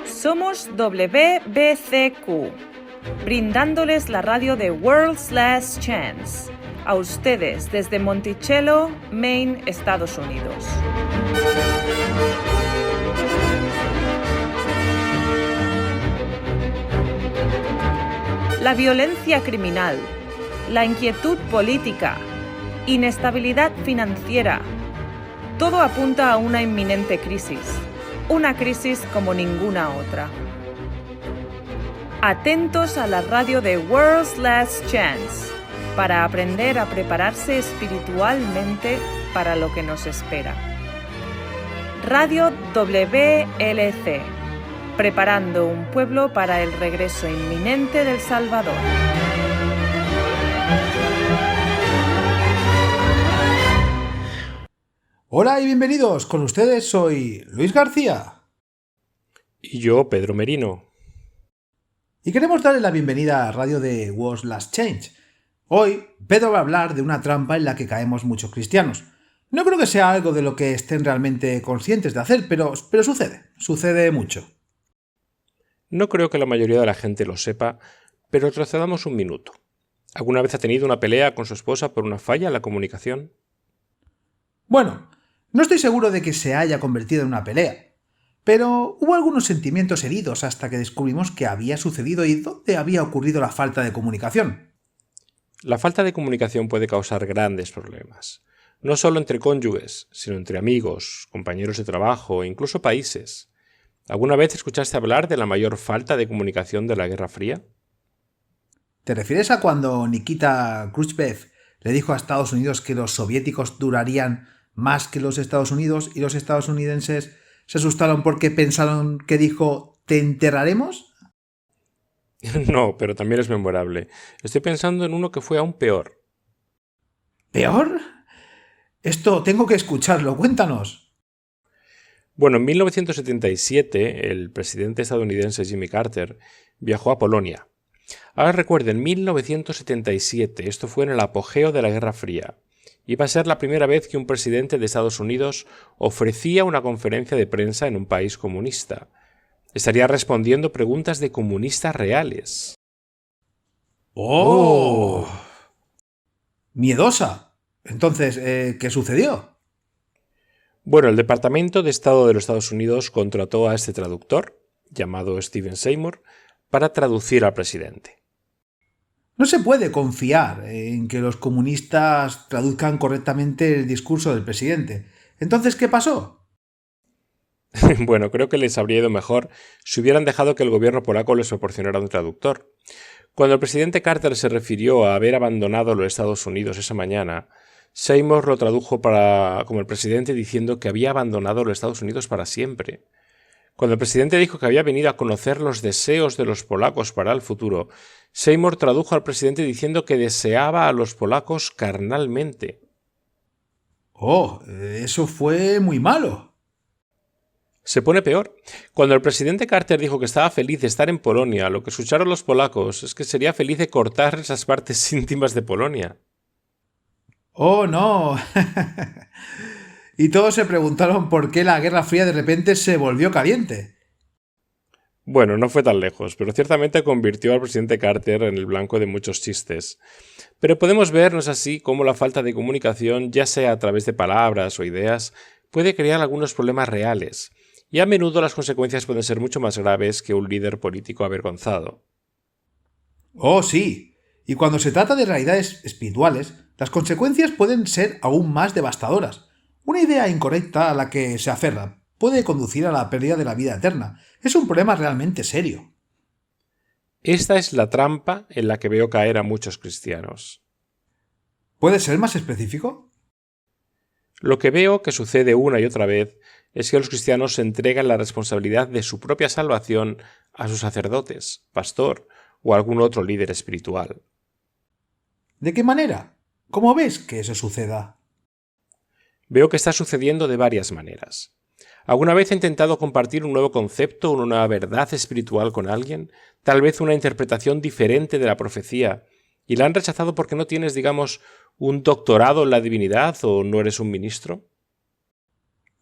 Somos WBCQ, brindándoles la radio de World's Last Chance, a ustedes desde Monticello, Maine, Estados Unidos. La violencia criminal, la inquietud política, inestabilidad financiera, todo apunta a una inminente crisis. Una crisis como ninguna otra. Atentos a la radio de World's Last Chance para aprender a prepararse espiritualmente para lo que nos espera. Radio WLC, preparando un pueblo para el regreso inminente del Salvador. Hola y bienvenidos, con ustedes soy Luis García. Y yo, Pedro Merino. Y queremos darle la bienvenida a Radio de World's Last Change. Hoy, Pedro va a hablar de una trampa en la que caemos muchos cristianos. No creo que sea algo de lo que estén realmente conscientes de hacer, pero sucede mucho. No creo que la mayoría de la gente lo sepa, pero retrocedamos un minuto. ¿Alguna vez ha tenido una pelea con su esposa por una falla en la comunicación? Bueno, no estoy seguro de que se haya convertido en una pelea, pero hubo algunos sentimientos heridos hasta que descubrimos qué había sucedido y dónde había ocurrido la falta de comunicación. La falta de comunicación puede causar grandes problemas, no solo entre cónyuges, sino entre amigos, compañeros de trabajo e incluso países. ¿Alguna vez escuchaste hablar de la mayor falta de comunicación de la Guerra Fría? ¿Te refieres a cuando Nikita Khrushchev le dijo a Estados Unidos que los soviéticos durarían más que los Estados Unidos y los estadounidenses se asustaron porque pensaron que dijo «¿te enterraremos»? No, pero también es memorable. Estoy pensando en uno que fue aún peor. ¿Peor? Esto tengo que escucharlo, cuéntanos. Bueno, en 1977 el presidente estadounidense Jimmy Carter viajó a Polonia. Ahora recuerden, 1977, esto fue en el apogeo de la Guerra Fría. Iba a ser la primera vez que un presidente de Estados Unidos ofrecía una conferencia de prensa en un país comunista. Estaría respondiendo preguntas de comunistas reales. ¡Oh! Miedosa. Entonces, ¿qué sucedió? Bueno, el Departamento de Estado de los Estados Unidos contrató a este traductor, llamado Stephen Seymour, para traducir al presidente. No se puede confiar en que los comunistas traduzcan correctamente el discurso del presidente. Entonces, ¿qué pasó? Bueno, creo que les habría ido mejor si hubieran dejado que el gobierno polaco les proporcionara un traductor. Cuando el presidente Carter se refirió a haber abandonado los Estados Unidos esa mañana, Seymour lo tradujo como el presidente diciendo que había abandonado los Estados Unidos para siempre. Cuando el presidente dijo que había venido a conocer los deseos de los polacos para el futuro, Seymour tradujo al presidente diciendo que deseaba a los polacos carnalmente. ¡Oh! Eso fue muy malo. Se pone peor. Cuando el presidente Carter dijo que estaba feliz de estar en Polonia, lo que escucharon los polacos es que sería feliz de cortar esas partes íntimas de Polonia. ¡Oh, no! Y todos se preguntaron por qué la Guerra Fría de repente se volvió caliente. Bueno, no fue tan lejos, pero ciertamente convirtió al presidente Carter en el blanco de muchos chistes. Pero podemos vernos así cómo la falta de comunicación, ya sea a través de palabras o ideas, puede crear algunos problemas reales, y a menudo las consecuencias pueden ser mucho más graves que un líder político avergonzado. ¡Oh, sí! Y cuando se trata de realidades espirituales, las consecuencias pueden ser aún más devastadoras. Una idea incorrecta a la que se aferra puede conducir a la pérdida de la vida eterna. Es un problema realmente serio. Esta es la trampa en la que veo caer a muchos cristianos. ¿Puede ser más específico? Lo que veo que sucede una y otra vez es que los cristianos se entregan la responsabilidad de su propia salvación a sus sacerdotes, pastor o algún otro líder espiritual. ¿De qué manera? ¿Cómo ves que eso suceda? Veo que está sucediendo de varias maneras. ¿Alguna vez he intentado compartir un nuevo concepto o una verdad espiritual con alguien? Tal vez una interpretación diferente de la profecía, ¿Y la han rechazado porque no tienes, digamos, un doctorado en la divinidad o no eres un ministro?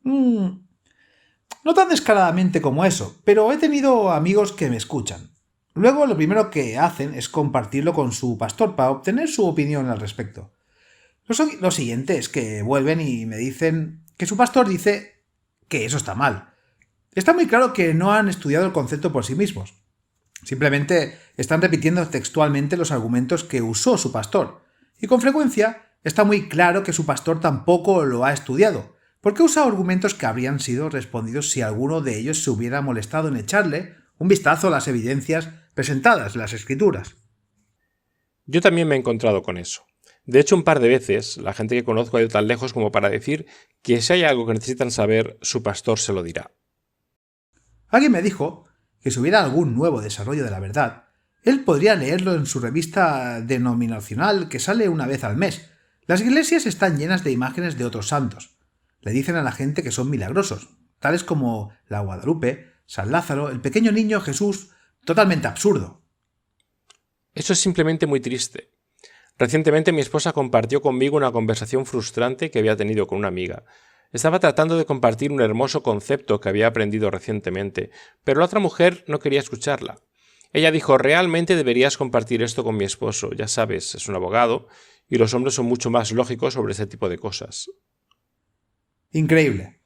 No tan descaradamente como eso, pero he tenido amigos que me escuchan. Luego lo primero que hacen es compartirlo con su pastor para obtener su opinión al respecto. Lo siguiente es que vuelven y me dicen que su pastor dice que eso está mal. Está muy claro que no han estudiado el concepto por sí mismos. Simplemente están repitiendo textualmente los argumentos que usó su pastor. Y con frecuencia está muy claro que su pastor tampoco lo ha estudiado, porque usa argumentos que habrían sido respondidos si alguno de ellos se hubiera molestado en echarle un vistazo a las evidencias presentadas en las Escrituras. Yo también me he encontrado con eso. De hecho, un par de veces la gente que conozco ha ido tan lejos como para decir que si hay algo que necesitan saber, su pastor se lo dirá. Alguien me dijo que si hubiera algún nuevo desarrollo de la verdad, él podría leerlo en su revista denominacional que sale una vez al mes. Las iglesias están llenas de imágenes de otros santos. Le dicen a la gente que son milagrosos, tales como la Guadalupe, San Lázaro, el pequeño niño Jesús, totalmente absurdo. Eso es simplemente muy triste. Recientemente mi esposa compartió conmigo una conversación frustrante que había tenido con una amiga. Estaba tratando de compartir un hermoso concepto que había aprendido recientemente, pero la otra mujer no quería escucharla. Ella dijo: realmente deberías compartir esto con mi esposo, ya sabes, es un abogado, y los hombres son mucho más lógicos sobre ese tipo de cosas. Increíble.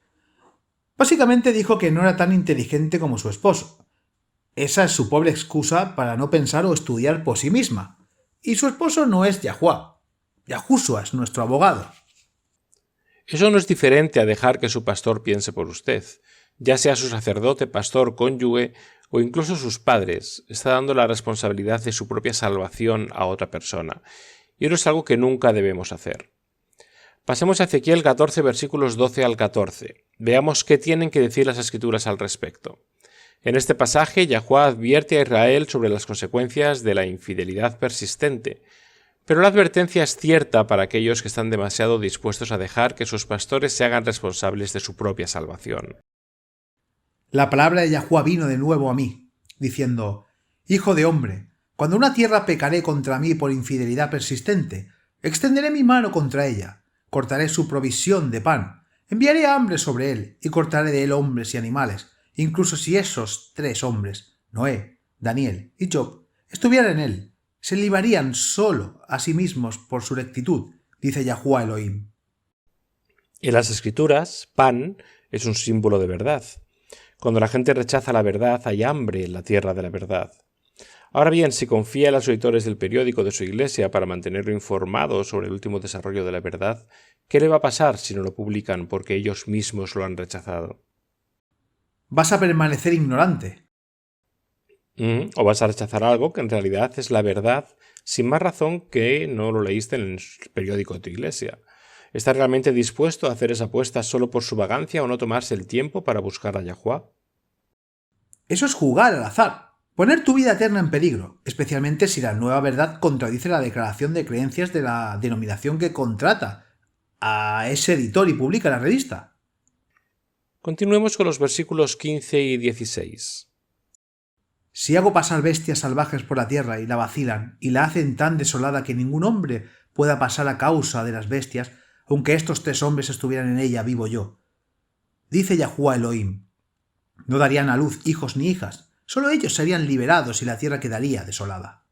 Básicamente dijo que no era tan inteligente como su esposo. Esa es su pobre excusa para no pensar o estudiar por sí misma. Y su esposo no es Yahuwah. Yahushua es nuestro abogado. Eso no es diferente a dejar que su pastor piense por usted. Ya sea su sacerdote, pastor, cónyuge o incluso sus padres, está dando la responsabilidad de su propia salvación a otra persona. Y eso es algo que nunca debemos hacer. Pasemos a Ezequiel 14, versículos 12 al 14. Veamos qué tienen que decir las Escrituras al respecto. En este pasaje, Yahuwah advierte a Israel sobre las consecuencias de la infidelidad persistente. Pero la advertencia es cierta para aquellos que están demasiado dispuestos a dejar que sus pastores se hagan responsables de su propia salvación. La palabra de Yahuwah vino de nuevo a mí, diciendo: Hijo de hombre, cuando una tierra pecaré contra mí por infidelidad persistente, extenderé mi mano contra ella, cortaré su provisión de pan, enviaré hambre sobre él y cortaré de él hombres y animales, incluso si esos 3 hombres, Noé, Daniel y Job, estuvieran en él. Se libarían solo a sí mismos por su rectitud, dice Yahuwah Elohim. En las Escrituras, pan es un símbolo de verdad. Cuando la gente rechaza la verdad, hay hambre en la tierra de la verdad. Ahora bien, si confía en los editores del periódico de su iglesia para mantenerlo informado sobre el último desarrollo de la verdad, ¿qué le va a pasar si no lo publican porque ellos mismos lo han rechazado? Vas a permanecer ignorante. O vas a rechazar algo que en realidad es la verdad, sin más razón que no lo leíste en el periódico de tu iglesia. ¿Estás realmente dispuesto a hacer esa apuesta solo por su vagancia o no tomarse el tiempo para buscar a Yahuwah? Eso es jugar al azar, poner tu vida eterna en peligro, especialmente si la nueva verdad contradice la declaración de creencias de la denominación que contrata a ese editor y publica la revista. Continuemos con los versículos 15 y 16. Si hago pasar bestias salvajes por la tierra y la vacilan, y la hacen tan desolada que ningún hombre pueda pasar a causa de las bestias, aunque estos 3 hombres estuvieran en ella, vivo yo. Dice Yahuwah Elohim: no darían a luz hijos ni hijas, solo ellos serían liberados y la tierra quedaría desolada.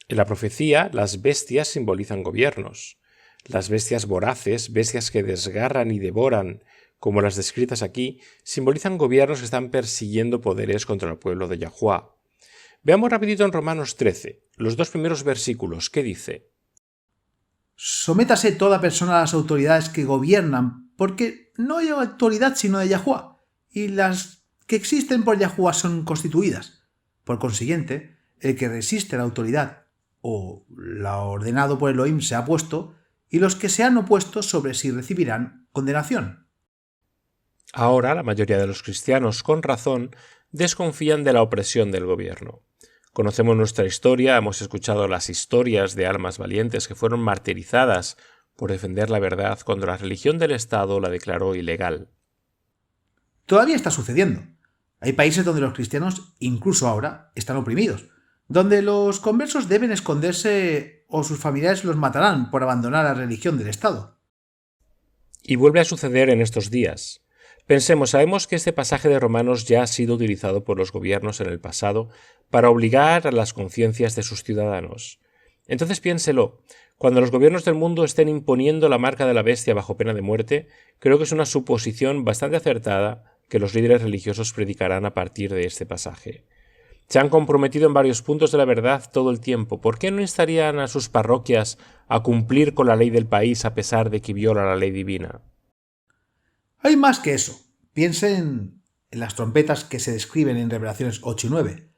En la profecía, las bestias simbolizan gobiernos. Las bestias voraces, bestias que desgarran y devoran, como las descritas aquí, simbolizan gobiernos que están persiguiendo poderes contra el pueblo de Yahuwah. Veamos rapidito en Romanos 13, los 2 primeros versículos. ¿Qué dice? Sométase toda persona a las autoridades que gobiernan, porque no hay autoridad sino de Yahuwah, y las que existen por Yahuwah son constituidas. Por consiguiente, el que resiste la autoridad, o la ordenado por Elohim, se ha puesto, y los que se han opuesto sobre sí recibirán condenación. Ahora, la mayoría de los cristianos, con razón, desconfían de la opresión del gobierno. Conocemos nuestra historia, hemos escuchado las historias de almas valientes que fueron martirizadas por defender la verdad cuando la religión del Estado la declaró ilegal. Todavía está sucediendo. Hay países donde los cristianos, incluso ahora, están oprimidos. donde los conversos deben esconderse o sus familiares los matarán por abandonar la religión del Estado. Y vuelve a suceder en estos días. Pensemos, sabemos que este pasaje de Romanos ya ha sido utilizado por los gobiernos en el pasado para obligar a las conciencias de sus ciudadanos. Entonces piénselo, cuando los gobiernos del mundo estén imponiendo la marca de la bestia bajo pena de muerte, creo que es una suposición bastante acertada que los líderes religiosos predicarán a partir de este pasaje. Se han comprometido en varios puntos de la verdad todo el tiempo. ¿Por qué no instarían a sus parroquias a cumplir con la ley del país a pesar de que viola la ley divina? Hay más que eso. Piensen en las trompetas que se describen en Revelaciones 8 y 9.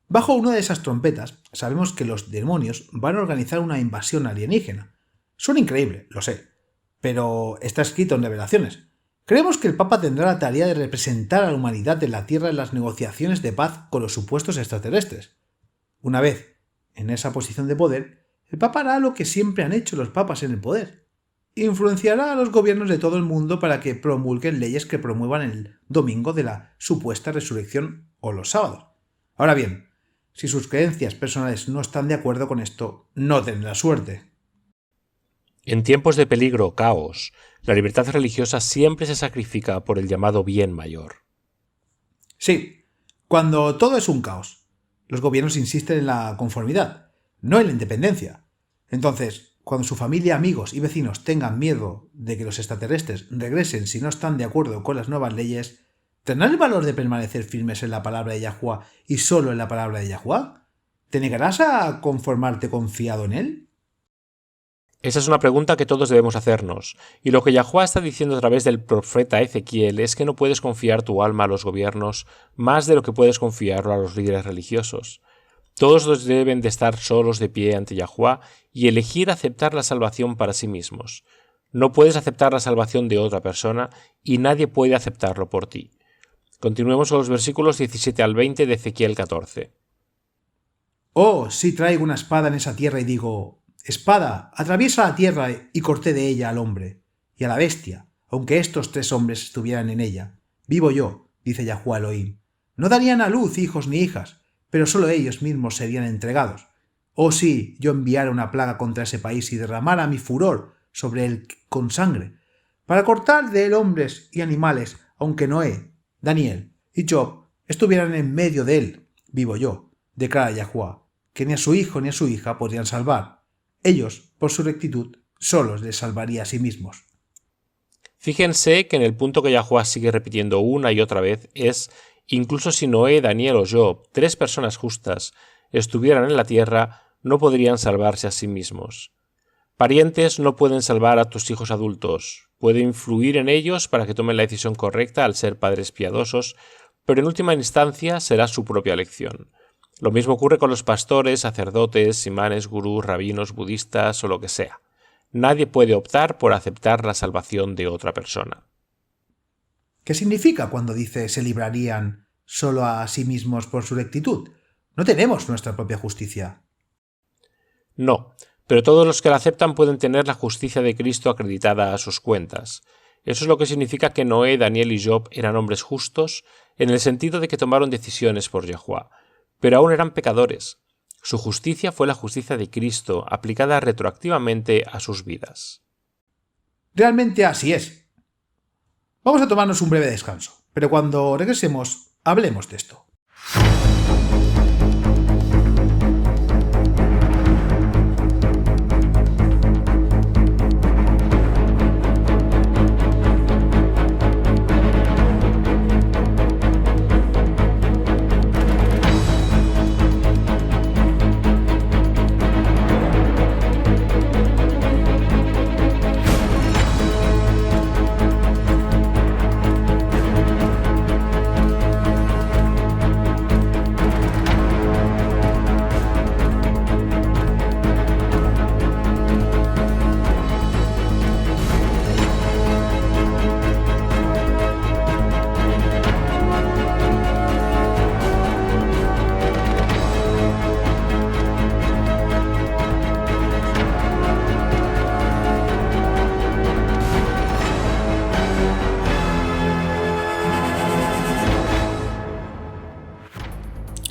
Bajo una de esas trompetas sabemos que los demonios van a organizar una invasión alienígena. Suena increíble, lo sé, pero está escrito en Revelaciones. Creemos que el Papa tendrá la tarea de representar a la humanidad de la Tierra en las negociaciones de paz con los supuestos extraterrestres. Una vez en esa posición de poder, el Papa hará lo que siempre han hecho los papas en el poder. Influenciará a los gobiernos de todo el mundo para que promulguen leyes que promuevan el domingo de la supuesta resurrección o los sábados. Ahora bien, si sus creencias personales no están de acuerdo con esto, no tendrá suerte. En tiempos de peligro o caos, la libertad religiosa siempre se sacrifica por el llamado bien mayor. Sí, cuando todo es un caos, los gobiernos insisten en la conformidad, no en la independencia. Entonces, cuando su familia, amigos y vecinos tengan miedo de que los extraterrestres regresen si no están de acuerdo con las nuevas leyes, ¿tendrán el valor de permanecer firmes en la palabra de Yahuwah y solo en la palabra de Yahuwah? ¿Te negarás a conformarte confiado en él? Esa es una pregunta que todos debemos hacernos, y lo que Yahuwah está diciendo a través del profeta Ezequiel es que no puedes confiar tu alma a los gobiernos más de lo que puedes confiarlo a los líderes religiosos. Todos deben de estar solos de pie ante Yahuwah y elegir aceptar la salvación para sí mismos. No puedes aceptar la salvación de otra persona y nadie puede aceptarlo por ti. Continuemos con los versículos 17 al 20 de Ezequiel 14. Oh, si traigo una espada en esa tierra y digo: espada, atraviesa la tierra y corté de ella al hombre y a la bestia, aunque estos 3 hombres estuvieran en ella. Vivo yo, dice Yahuwah Elohim. No darían a luz hijos ni hijas, pero solo ellos mismos serían entregados. Oh sí, yo enviara una plaga contra ese país y derramara mi furor sobre él con sangre, para cortar de él hombres y animales, aunque Noé, Daniel y Job estuvieran en medio de él. Vivo yo, declara Yahuwah, que ni a su hijo ni a su hija podrían salvar. Ellos, por su rectitud, solos les salvaría a sí mismos. Fíjense que en el punto que Yahuwah sigue repitiendo una y otra vez es: incluso si Noé, Daniel o Job, 3 personas justas, estuvieran en la tierra, no podrían salvarse a sí mismos. Parientes no pueden salvar a tus hijos adultos. Puede influir en ellos para que tomen la decisión correcta al ser padres piadosos, pero en última instancia será su propia elección. Lo mismo ocurre con los pastores, sacerdotes, imanes, gurús, rabinos, budistas o lo que sea. Nadie puede optar por aceptar la salvación de otra persona. ¿Qué significa cuando dice se librarían solo a sí mismos por su rectitud? No tenemos nuestra propia justicia. No, pero todos los que la aceptan pueden tener la justicia de Cristo acreditada a sus cuentas. Eso es lo que significa que Noé, Daniel y Job eran hombres justos, en el sentido de que tomaron decisiones por Yahuwah, pero aún eran pecadores. Su justicia fue la justicia de Cristo, aplicada retroactivamente a sus vidas. Realmente así es. Vamos a tomarnos un breve descanso, pero cuando regresemos, hablemos de esto.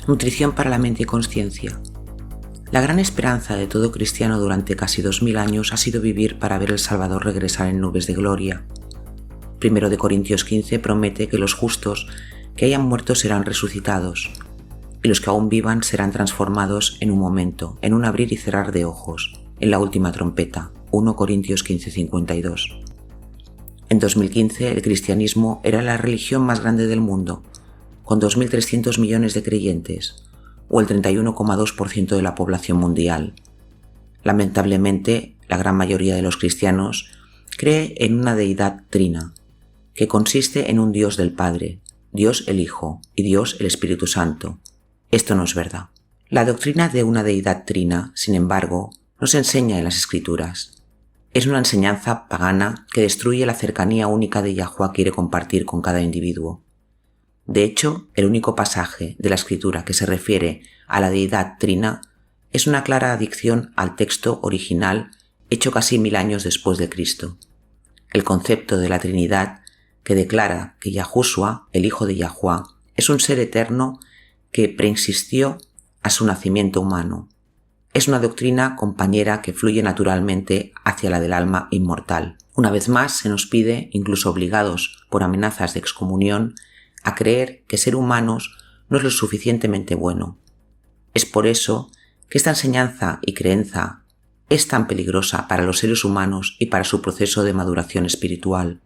Nutrición para la mente y conciencia. La gran esperanza de todo cristiano durante casi 2000 años ha sido vivir para ver el Salvador regresar en nubes de gloria. 1 Corintios 15 promete que los justos que hayan muerto serán resucitados, y los que aún vivan serán transformados en un momento, en un abrir y cerrar de ojos, en la última trompeta. 1 Corintios 15:52. En 2015 el cristianismo era la religión más grande del mundo, con 2.300 millones de creyentes, o el 31,2% de la población mundial. Lamentablemente, la gran mayoría de los cristianos cree en una deidad trina, que consiste en un Dios del Padre, Dios el Hijo y Dios el Espíritu Santo. Esto no es verdad. La doctrina de una deidad trina, sin embargo, no se enseña en las Escrituras. Es una enseñanza pagana que destruye la cercanía única de Yahuwah quiere compartir con cada individuo. De hecho, el único pasaje de la Escritura que se refiere a la deidad trina es una clara adicción al texto original hecho casi 1000 años después de Cristo. El concepto de la Trinidad que declara que Yahushua, el Hijo de Yahuwah, es un ser eterno que preexistió a su nacimiento humano. Es una doctrina compañera que fluye naturalmente hacia la del alma inmortal. Una vez más se nos pide, incluso obligados por amenazas de excomunión, a creer que ser humanos no es lo suficientemente bueno. Es por eso que esta enseñanza y creencia es tan peligrosa para los seres humanos y para su proceso de maduración espiritual.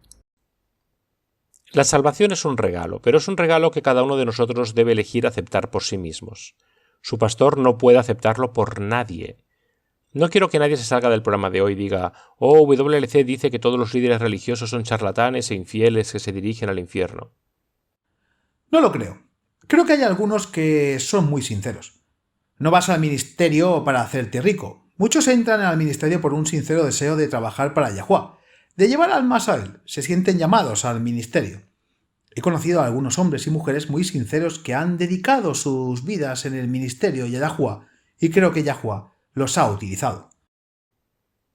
La salvación es un regalo, pero es un regalo que cada uno de nosotros debe elegir aceptar por sí mismos. Su pastor no puede aceptarlo por nadie. No quiero que nadie se salga del programa de hoy y diga: «Oh, WLC dice que todos los líderes religiosos son charlatanes e infieles que se dirigen al infierno». No lo creo. Creo que hay algunos que son muy sinceros. No vas al ministerio para hacerte rico. Muchos entran al ministerio por un sincero deseo de trabajar para Yahuwah, de llevar almas a él. Se sienten llamados al ministerio. He conocido a algunos hombres y mujeres muy sinceros que han dedicado sus vidas en el ministerio y a Yahuwah, y creo que Yahuwah los ha utilizado.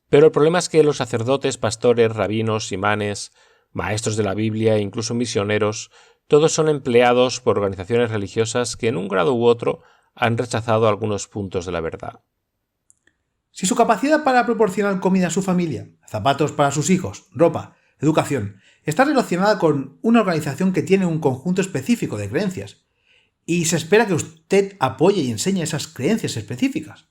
Pero el problema es que los sacerdotes, pastores, rabinos, imanes, maestros de la Biblia e incluso misioneros, todos son empleados por organizaciones religiosas que en un grado u otro han rechazado algunos puntos de la verdad. Si su capacidad para proporcionar comida a su familia, zapatos para sus hijos, ropa, educación, está relacionada con una organización que tiene un conjunto específico de creencias, y se espera que usted apoye y enseñe esas creencias específicas,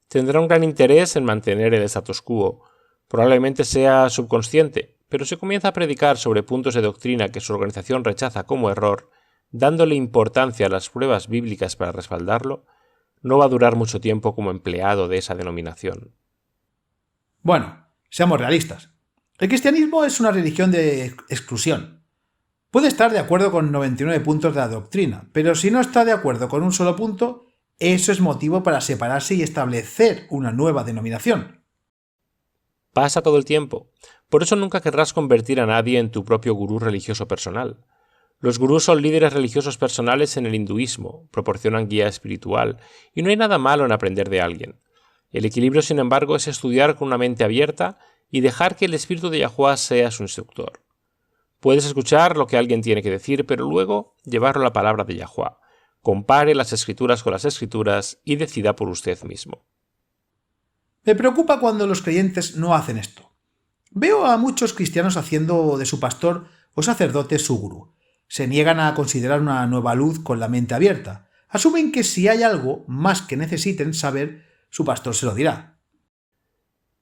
tendrá un gran interés en mantener el status quo. Probablemente sea subconsciente, pero si comienza a predicar sobre puntos de doctrina que su organización rechaza como error, dándole importancia a las pruebas bíblicas para respaldarlo, no va a durar mucho tiempo como empleado de esa denominación. Bueno, seamos realistas. El cristianismo es una religión de exclusión. Puede estar de acuerdo con 99 puntos de la doctrina, pero si no está de acuerdo con un solo punto, eso es motivo para separarse y establecer una nueva denominación. Pasa todo el tiempo. Por eso nunca querrás convertir a nadie en tu propio gurú religioso personal. Los gurús son líderes religiosos personales en el hinduismo, proporcionan guía espiritual, y no hay nada malo en aprender de alguien. El equilibrio, sin embargo, es estudiar con una mente abierta y dejar que el espíritu de Yahuwah sea su instructor. Puedes escuchar lo que alguien tiene que decir, pero luego llevarlo a la palabra de Yahuwah. Compare las escrituras con las escrituras y decida por usted mismo. Me preocupa cuando los creyentes no hacen esto. Veo a muchos cristianos haciendo de su pastor o sacerdote su gurú. Se niegan a considerar una nueva luz con la mente abierta. Asumen que si hay algo más que necesiten saber, su pastor se lo dirá.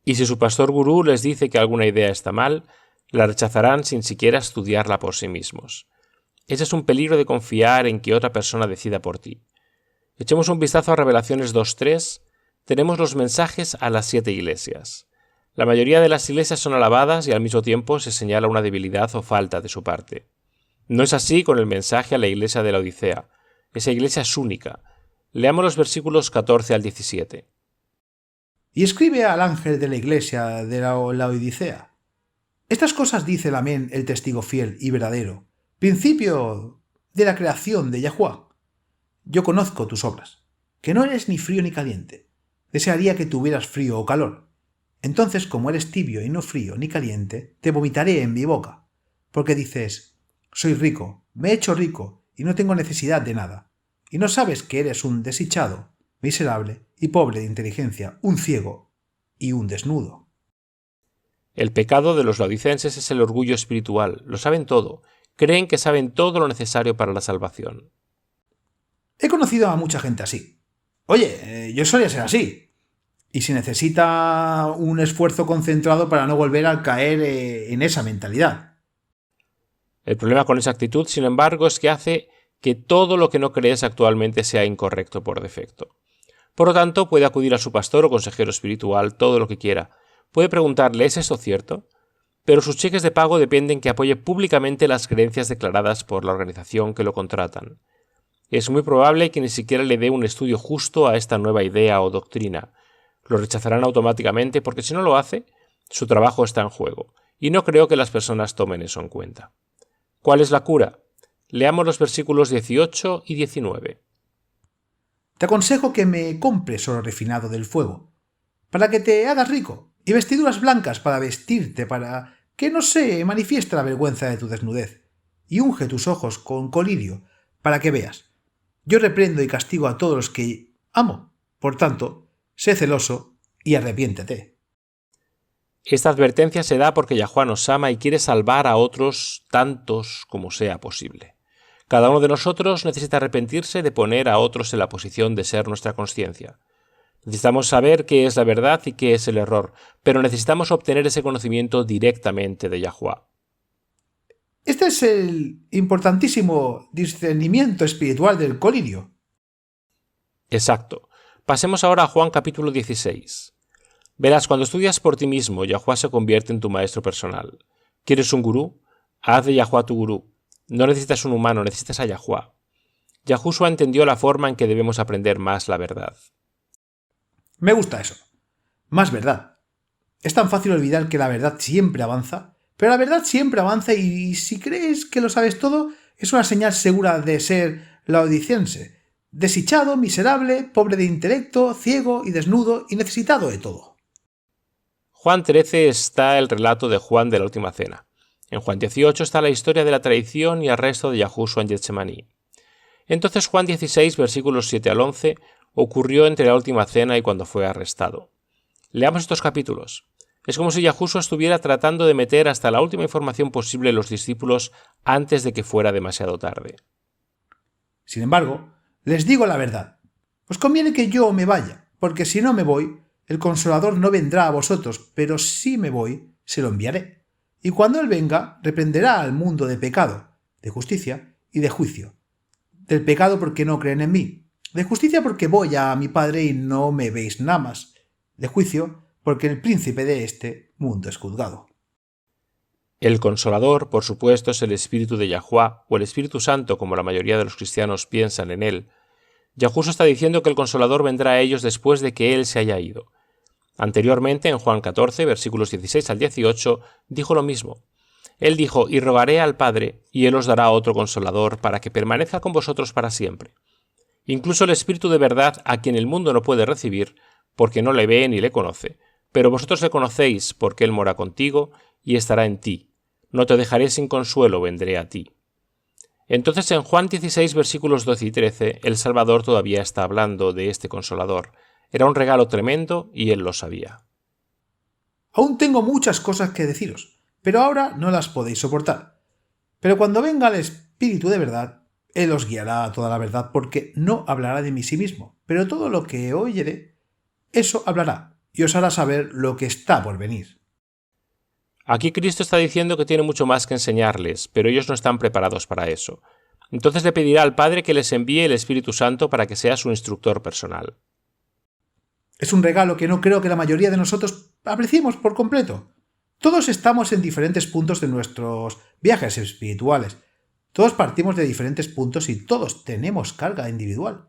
Y si su pastor gurú les dice que alguna idea está mal, la rechazarán sin siquiera estudiarla por sí mismos. Ese es un peligro de confiar en que otra persona decida por ti. Echemos un vistazo a Revelaciones 2.3. Tenemos los mensajes a las 7 iglesias. La mayoría de las iglesias son alabadas y al mismo tiempo se señala una debilidad o falta de su parte. No es así con el mensaje a la iglesia de la Odisea. Esa iglesia es única. Leamos los versículos 14 al 17. Y escribe al ángel de la iglesia de la Odisea: estas cosas dice el Amén, el testigo fiel y verdadero, principio de la creación de Yahuwah. Yo conozco tus obras, que no eres ni frío ni caliente. Desearía que tuvieras frío o calor. Entonces, como eres tibio y no frío ni caliente, te vomitaré en mi boca. Porque dices: soy rico, me he hecho rico y no tengo necesidad de nada. Y no sabes que eres un desdichado, miserable y pobre de inteligencia, un ciego y un desnudo. El pecado de los laodicenses es el orgullo espiritual. Lo saben todo. Creen que saben todo lo necesario para la salvación. He conocido a mucha gente así. Oye, yo solía ser así. Y se necesita un esfuerzo concentrado para no volver a caer en esa mentalidad. El problema con esa actitud, sin embargo, es que hace que todo lo que no crees actualmente sea incorrecto por defecto. Por lo tanto, puede acudir a su pastor o consejero espiritual todo lo que quiera. Puede preguntarle, ¿es esto cierto? Pero sus cheques de pago dependen que apoye públicamente las creencias declaradas por la organización que lo contratan. Es muy probable que ni siquiera le dé un estudio justo a esta nueva idea o doctrina. Lo rechazarán automáticamente porque si no lo hace, su trabajo está en juego, y no creo que las personas tomen eso en cuenta. ¿Cuál es la cura? Leamos los versículos 18 y 19. Te aconsejo que me compres oro refinado del fuego, para que te hagas rico, y vestiduras blancas para vestirte, para que no se manifieste la vergüenza de tu desnudez, y unge tus ojos con colirio, para que veas. Yo reprendo y castigo a todos los que amo. Por tanto, sé celoso y arrepiéntete. Esta advertencia se da porque Yahuwá nos ama y quiere salvar a otros tantos como sea posible. Cada uno de nosotros necesita arrepentirse de poner a otros en la posición de ser nuestra consciencia. Necesitamos saber qué es la verdad y qué es el error, pero necesitamos obtener ese conocimiento directamente de Yahuwá. Este es el importantísimo discernimiento espiritual del colirio. Exacto. Pasemos ahora a Juan capítulo 16. Verás, cuando estudias por ti mismo, Yahuwá se convierte en tu maestro personal. ¿Quieres un gurú? Haz de Yahuwá tu gurú. No necesitas un humano, necesitas a Yahuwá. Yahushua entendió la forma en que debemos aprender más la verdad. Me gusta eso. Más verdad. Es tan fácil olvidar que la verdad siempre avanza, pero la verdad siempre avanza y si crees que lo sabes todo, es una señal segura de ser laodicense, desdichado, miserable, pobre de intelecto, ciego y desnudo y necesitado de todo. Juan 13 está el relato de Juan de la Última Cena. En Juan 18 está la historia de la traición y arresto de Yahushua en Getsemaní. Entonces Juan 16, versículos 7 al 11, ocurrió entre la Última Cena y cuando fue arrestado. Leamos estos capítulos. Es como si Yahushua estuviera tratando de meter hasta la última información posible en los discípulos antes de que fuera demasiado tarde. Sin embargo, les digo la verdad. Os conviene que yo me vaya, porque si no me voy, el Consolador no vendrá a vosotros, pero si me voy, se lo enviaré. Y cuando Él venga, reprenderá al mundo de pecado, de justicia y de juicio. Del pecado porque no creen en mí. De justicia porque voy a mi Padre y no me veis nada más. De juicio porque el príncipe de este mundo es juzgado. El Consolador, por supuesto, es el Espíritu de Yahuwá, o el Espíritu Santo, como la mayoría de los cristianos piensan en él. Yahushua está diciendo que el Consolador vendrá a ellos después de que Él se haya ido. Anteriormente, en Juan 14, versículos 16 al 18, dijo lo mismo. Él dijo, y rogaré al Padre, y Él os dará otro Consolador, para que permanezca con vosotros para siempre. Incluso el Espíritu de verdad, a quien el mundo no puede recibir, porque no le ve ni le conoce, pero vosotros le conocéis, porque Él mora contigo, y estará en ti. No te dejaré sin consuelo, vendré a ti. Entonces en Juan 16, versículos 12 y 13, el Salvador todavía está hablando de este Consolador. Era un regalo tremendo y Él lo sabía. Aún tengo muchas cosas que deciros, pero ahora no las podéis soportar. Pero cuando venga el Espíritu de verdad, Él os guiará a toda la verdad, porque no hablará de mí sí mismo, pero todo lo que oyere, eso hablará, y os hará saber lo que está por venir. Aquí Cristo está diciendo que tiene mucho más que enseñarles, pero ellos no están preparados para eso. Entonces le pedirá al Padre que les envíe el Espíritu Santo para que sea su instructor personal. Es un regalo que no creo que la mayoría de nosotros apreciemos por completo. Todos estamos en diferentes puntos de nuestros viajes espirituales. Todos partimos de diferentes puntos y todos tenemos carga individual.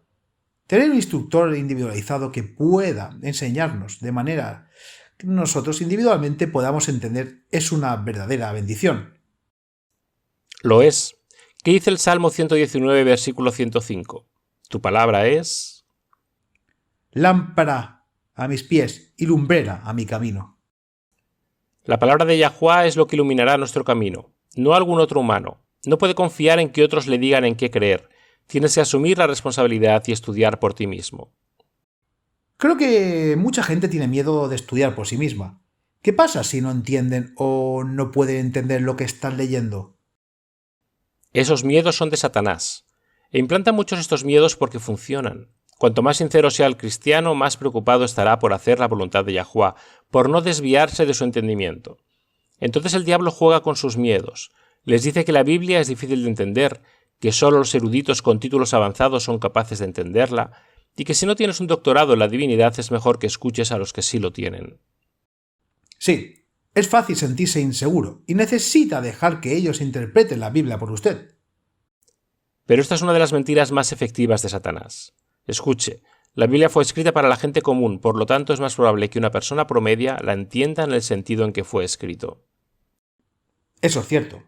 Tener un instructor individualizado que pueda enseñarnos de manera que nosotros individualmente podamos entender es una verdadera bendición. Lo es. ¿Qué dice el Salmo 119, versículo 105? Tu palabra es... lámpara a mis pies y lumbrera a mi camino. La palabra de Yahuwá es lo que iluminará nuestro camino, no algún otro humano. No puede confiar en que otros le digan en qué creer. Tienes que asumir la responsabilidad y estudiar por ti mismo. Creo que mucha gente tiene miedo de estudiar por sí misma. ¿Qué pasa si no entienden o no pueden entender lo que están leyendo? Esos miedos son de Satanás. E implanta muchos estos miedos porque funcionan. Cuanto más sincero sea el cristiano, más preocupado estará por hacer la voluntad de Yahuwah, por no desviarse de su entendimiento. Entonces el diablo juega con sus miedos. Les dice que la Biblia es difícil de entender, que solo los eruditos con títulos avanzados son capaces de entenderla, y que si no tienes un doctorado en la divinidad es mejor que escuches a los que sí lo tienen. Sí, es fácil sentirse inseguro y necesita dejar que ellos interpreten la Biblia por usted. Pero esta es una de las mentiras más efectivas de Satanás. Escuche, la Biblia fue escrita para la gente común, por lo tanto es más probable que una persona promedia la entienda en el sentido en que fue escrito. Eso es cierto.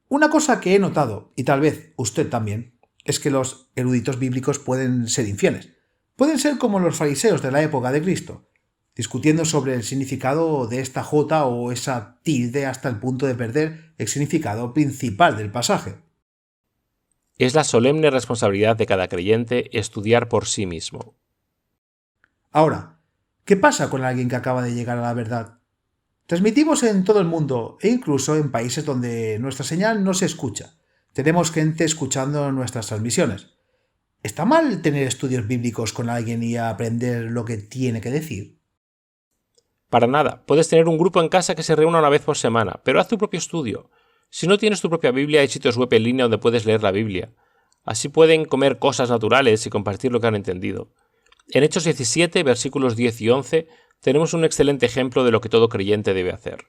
Una cosa que he notado, y tal vez usted también, es que los eruditos bíblicos pueden ser infieles. Pueden ser como los fariseos de la época de Cristo, discutiendo sobre el significado de esta jota o esa tilde hasta el punto de perder el significado principal del pasaje. Es la solemne responsabilidad de cada creyente estudiar por sí mismo. Ahora, ¿qué pasa con alguien que acaba de llegar a la verdad? Transmitimos en todo el mundo e incluso en países donde nuestra señal no se escucha. Tenemos gente escuchando nuestras transmisiones. ¿Está mal tener estudios bíblicos con alguien y aprender lo que tiene que decir? Para nada, puedes tener un grupo en casa que se reúna una vez por semana, pero haz tu propio estudio. Si no tienes tu propia Biblia, hay sitios web en línea donde puedes leer la Biblia. Así pueden comer cosas naturales y compartir lo que han entendido. En Hechos 17, versículos 10 y 11, tenemos un excelente ejemplo de lo que todo creyente debe hacer.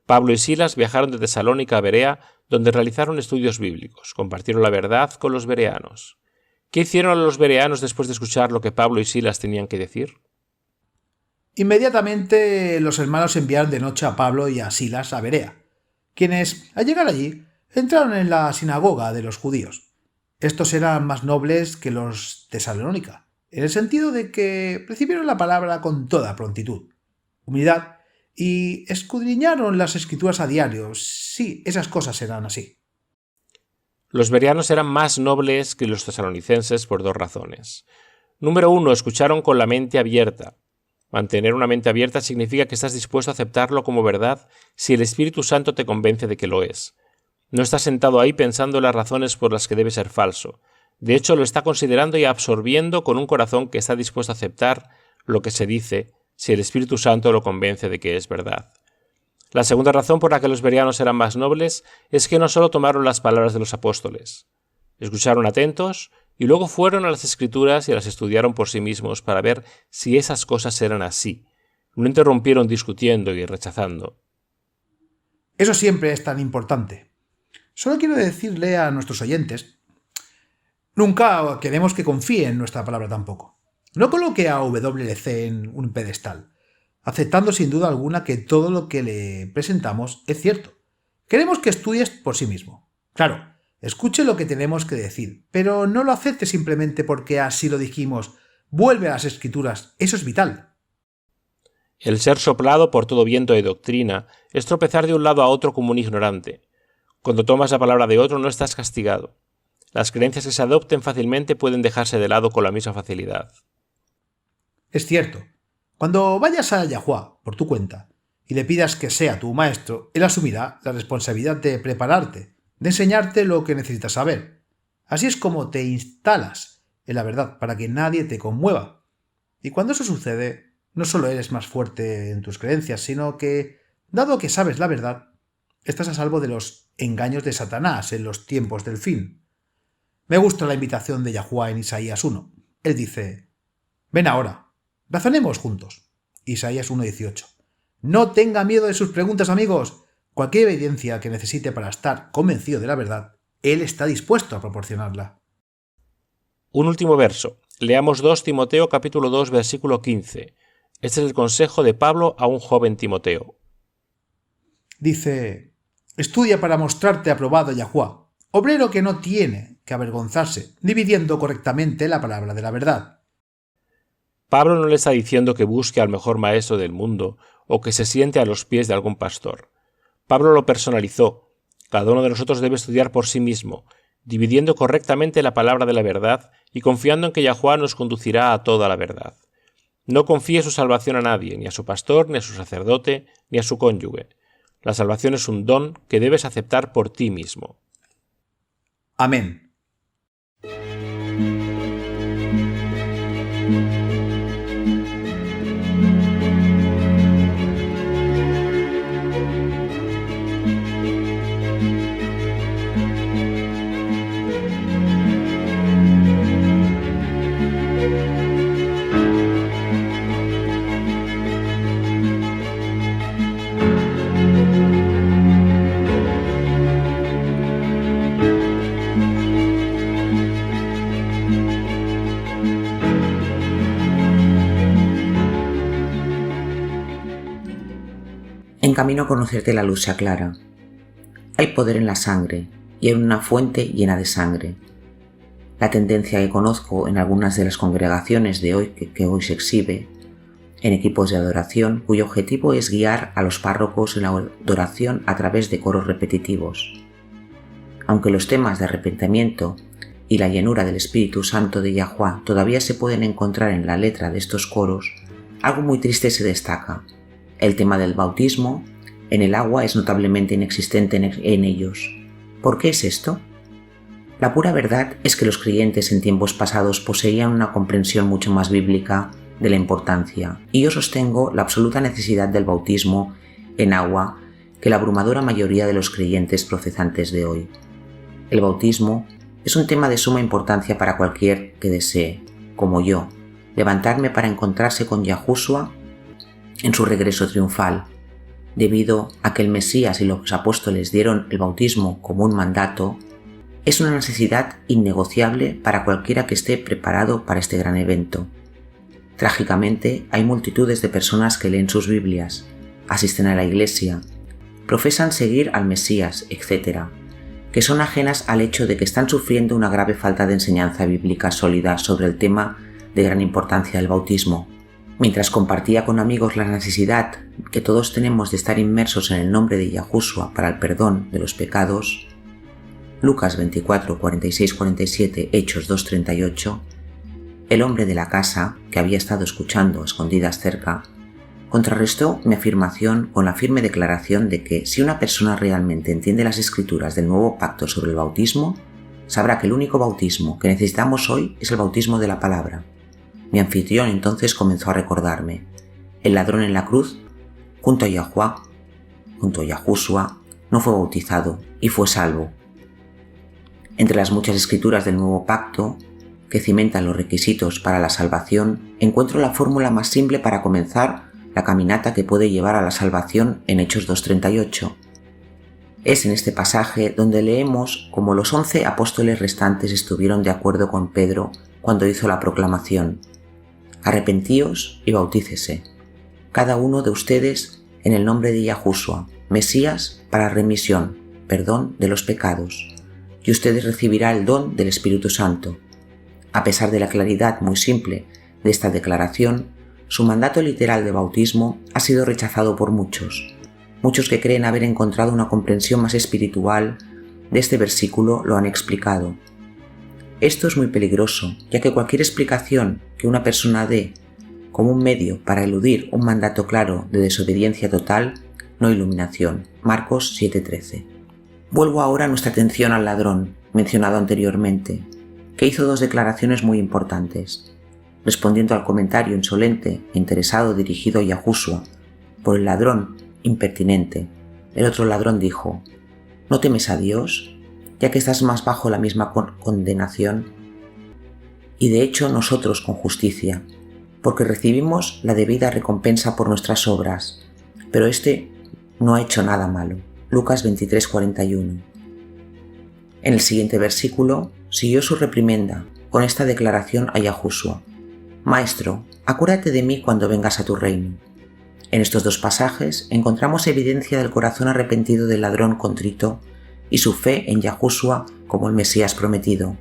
Pablo y Silas viajaron de Tesalónica a Berea, donde realizaron estudios bíblicos, compartieron la verdad con los bereanos. ¿Qué hicieron los bereanos después de escuchar lo que Pablo y Silas tenían que decir? Inmediatamente los hermanos enviaron de noche a Pablo y a Silas a Berea, quienes, al llegar allí, entraron en la sinagoga de los judíos. Estos eran más nobles que los de Tesalónica, en el sentido de que recibieron la palabra con toda prontitud, humildad, y escudriñaron las escrituras a diario. Sí, esas cosas eran así. Los bereanos eran más nobles que los tesalonicenses por dos razones. Número 1, escucharon con la mente abierta. Mantener una mente abierta significa que estás dispuesto a aceptarlo como verdad si el Espíritu Santo te convence de que lo es. No estás sentado ahí pensando en las razones por las que debe ser falso. De hecho, lo está considerando y absorbiendo con un corazón que está dispuesto a aceptar lo que se dice si el Espíritu Santo lo convence de que es verdad. La segunda razón por la que los bereanos eran más nobles es que no solo tomaron las palabras de los apóstoles. Escucharon atentos y luego fueron a las Escrituras y las estudiaron por sí mismos para ver si esas cosas eran así. No interrumpieron discutiendo y rechazando. Eso siempre es tan importante. Solo quiero decirle a nuestros oyentes, nunca queremos que confíe en nuestra palabra tampoco. No coloque a WLC en un pedestal, aceptando sin duda alguna que todo lo que le presentamos es cierto. Queremos que estudies por sí mismo. Claro, escuche lo que tenemos que decir, pero no lo acepte simplemente porque así lo dijimos. Vuelve a las Escrituras, eso es vital. El ser soplado por todo viento de doctrina es tropezar de un lado a otro como un ignorante. Cuando tomas la palabra de otro no estás castigado. Las creencias que se adopten fácilmente pueden dejarse de lado con la misma facilidad. Es cierto. Cuando vayas a Yahuwah por tu cuenta y le pidas que sea tu maestro, él asumirá la responsabilidad de prepararte, de enseñarte lo que necesitas saber. Así es como te instalas en la verdad para que nadie te conmueva. Y cuando eso sucede, no solo eres más fuerte en tus creencias, sino que, dado que sabes la verdad, estás a salvo de los engaños de Satanás en los tiempos del fin. Me gusta la invitación de Yahuwah en Isaías 1. Él dice, ven ahora, razonemos juntos. Isaías 1:18. No tenga miedo de sus preguntas, amigos. Cualquier evidencia que necesite para estar convencido de la verdad, él está dispuesto a proporcionarla. Un último verso. Leamos 2 Timoteo capítulo 2 versículo 15. Este es el consejo de Pablo a un joven Timoteo. Dice, estudia para mostrarte aprobado a Yahuwah, obrero que no tiene que avergonzarse, dividiendo correctamente la palabra de la verdad. Pablo no le está diciendo que busque al mejor maestro del mundo o que se siente a los pies de algún pastor. Pablo lo personalizó. Cada uno de nosotros debe estudiar por sí mismo, dividiendo correctamente la palabra de la verdad y confiando en que Yahuwah nos conducirá a toda la verdad. No confíe su salvación a nadie, ni a su pastor, ni a su sacerdote, ni a su cónyuge. La salvación es un don que debes aceptar por ti mismo. Amén. En camino a conocerte la luz se aclara. Hay poder en la sangre y en una fuente llena de sangre. La tendencia que conozco en algunas de las congregaciones de hoy que hoy se exhibe en equipos de adoración, cuyo objetivo es guiar a los párrocos en la adoración a través de coros repetitivos. Aunque los temas de arrepentimiento y la llenura del Espíritu Santo de Yahuwah todavía se pueden encontrar en la letra de estos coros, algo muy triste se destaca. El tema del bautismo en el agua es notablemente inexistente en ellos. ¿Por qué es esto? La pura verdad es que los creyentes en tiempos pasados poseían una comprensión mucho más bíblica de la importancia, y yo sostengo la absoluta necesidad del bautismo en agua que la abrumadora mayoría de los creyentes profesantes de hoy. El bautismo es un tema de suma importancia para cualquier que desee, como yo, levantarme para encontrarse con Yahushua en su regreso triunfal. Debido a que el Mesías y los apóstoles dieron el bautismo como un mandato, es una necesidad innegociable para cualquiera que esté preparado para este gran evento. Trágicamente, hay multitudes de personas que leen sus Biblias, asisten a la iglesia, profesan seguir al Mesías, etc., que son ajenas al hecho de que están sufriendo una grave falta de enseñanza bíblica sólida sobre el tema de gran importancia del bautismo. Mientras compartía con amigos la necesidad que todos tenemos de estar inmersos en el nombre de Yahushua para el perdón de los pecados, Lucas 24, 46, 47, Hechos 2, 38, el hombre de la casa, que había estado escuchando a escondidas cerca, contrarrestó mi afirmación con la firme declaración de que si una persona realmente entiende las escrituras del nuevo pacto sobre el bautismo, sabrá que el único bautismo que necesitamos hoy es el bautismo de la palabra. Mi anfitrión entonces comenzó a recordarme: el ladrón en la cruz, junto a Yahushua, no fue bautizado y fue salvo. Entre las muchas escrituras del nuevo pacto que cimentan los requisitos para la salvación, encuentro la fórmula más simple para comenzar la caminata que puede llevar a la salvación en Hechos 2:38. Es en este pasaje donde leemos cómo los 11 apóstoles restantes estuvieron de acuerdo con Pedro cuando hizo la proclamación: arrepentíos y bautícese, cada uno de ustedes en el nombre de Yahushua, Mesías para remisión, perdón de los pecados, y ustedes recibirán el don del Espíritu Santo. A pesar de la claridad muy simple de esta declaración, su mandato literal de bautismo ha sido rechazado por muchos que creen haber encontrado una comprensión más espiritual de este versículo lo han explicado. Esto es muy peligroso, ya que cualquier explicación que una persona dé como un medio para eludir un mandato claro de desobediencia total, no iluminación. Marcos 7:13. Vuelvo ahora nuestra atención al ladrón, mencionado anteriormente, que hizo dos declaraciones muy importantes. Respondiendo al comentario insolente e interesado dirigido a Yahushua por el ladrón impertinente, el otro ladrón dijo: ¿no temes a Dios, ya que estás más bajo la misma condenación? Y de hecho nosotros con justicia, porque recibimos la debida recompensa por nuestras obras, pero este no ha hecho nada malo. Lucas 23:41. En el siguiente versículo siguió su reprimenda con esta declaración a Yahushua: Maestro, acuérdate de mí cuando vengas a tu reino. En estos dos pasajes encontramos evidencia del corazón arrepentido del ladrón contrito y su fe en Yahushua como el Mesías prometido.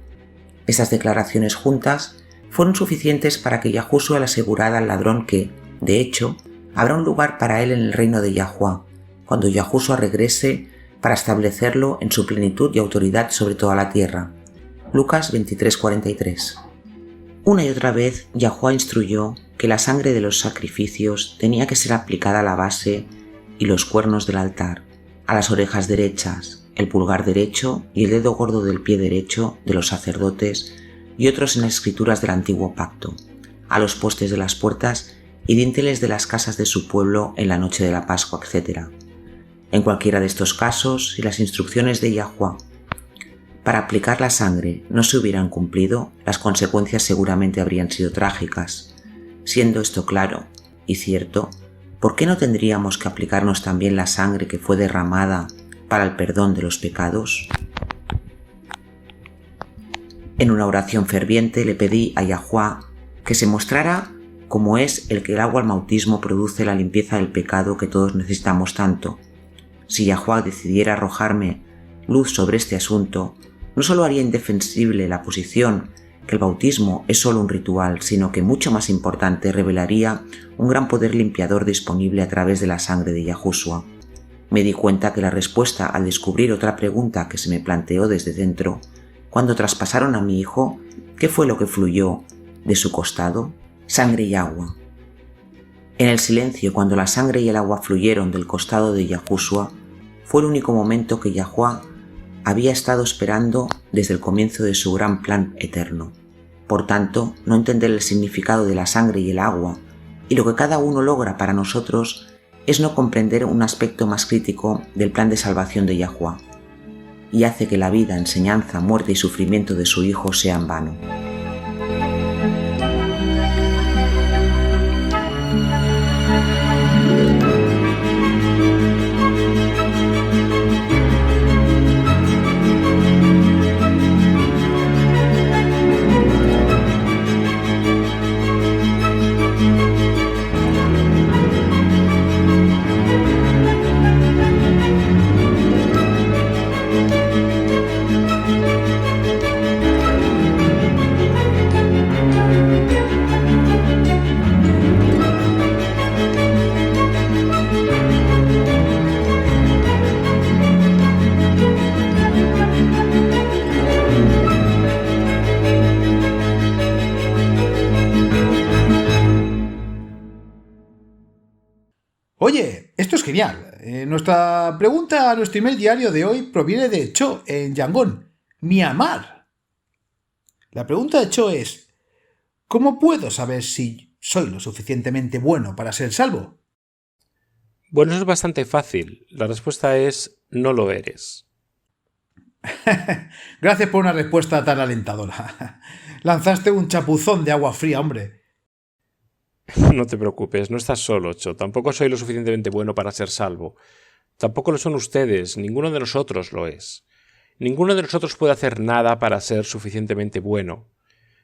Estas declaraciones juntas fueron suficientes para que Yahushua le asegurara al ladrón que, de hecho, habrá un lugar para él en el reino de Yahuwah, cuando Yahushua regrese para establecerlo en su plenitud y autoridad sobre toda la tierra. Lucas 23:43. Una y otra vez Yahuwah instruyó que la sangre de los sacrificios tenía que ser aplicada a la base y los cuernos del altar, a las orejas derechas, el pulgar derecho y el dedo gordo del pie derecho de los sacerdotes y otros en las escrituras del antiguo pacto, a los postes de las puertas y dinteles de las casas de su pueblo en la noche de la Pascua, etc. En cualquiera de estos casos, si las instrucciones de Yahuwah para aplicar la sangre no se hubieran cumplido, las consecuencias seguramente habrían sido trágicas. Siendo esto claro y cierto, ¿por qué no tendríamos que aplicarnos también la sangre que fue derramada para el perdón de los pecados? En una oración ferviente le pedí a Yahuwah que se mostrara cómo es el que el agua al bautismo produce la limpieza del pecado que todos necesitamos tanto. Si Yahuwah decidiera arrojarme luz sobre este asunto, no solo haría indefensible la posición que el bautismo es solo un ritual, sino que mucho más importante, revelaría un gran poder limpiador disponible a través de la sangre de Yahushua. Me di cuenta que la respuesta al descubrir otra pregunta que se me planteó desde dentro, cuando traspasaron a mi hijo, ¿qué fue lo que fluyó de su costado? Sangre y agua. En el silencio, cuando la sangre y el agua fluyeron del costado de Yahushua, fue el único momento que Yahuwah había estado esperando desde el comienzo de su gran plan eterno. Por tanto, no entender el significado de la sangre y el agua y lo que cada uno logra para nosotros es no comprender un aspecto más crítico del plan de salvación de Yahuwah, y hace que la vida, enseñanza, muerte y sufrimiento de su Hijo sean vano. Oye, esto es genial. Nuestra pregunta a nuestro email diario de hoy proviene de Cho, en Yangon, Myanmar. La pregunta de Cho es: ¿cómo puedo saber si soy lo suficientemente bueno para ser salvo? Bueno, eso es bastante fácil. La respuesta es: no lo eres. Gracias por una respuesta tan alentadora. Lanzaste un chapuzón de agua fría, hombre. No te preocupes, no estás solo, Cho. Tampoco soy lo suficientemente bueno para ser salvo. Tampoco lo son ustedes, ninguno de nosotros lo es. Ninguno de nosotros puede hacer nada para ser suficientemente bueno.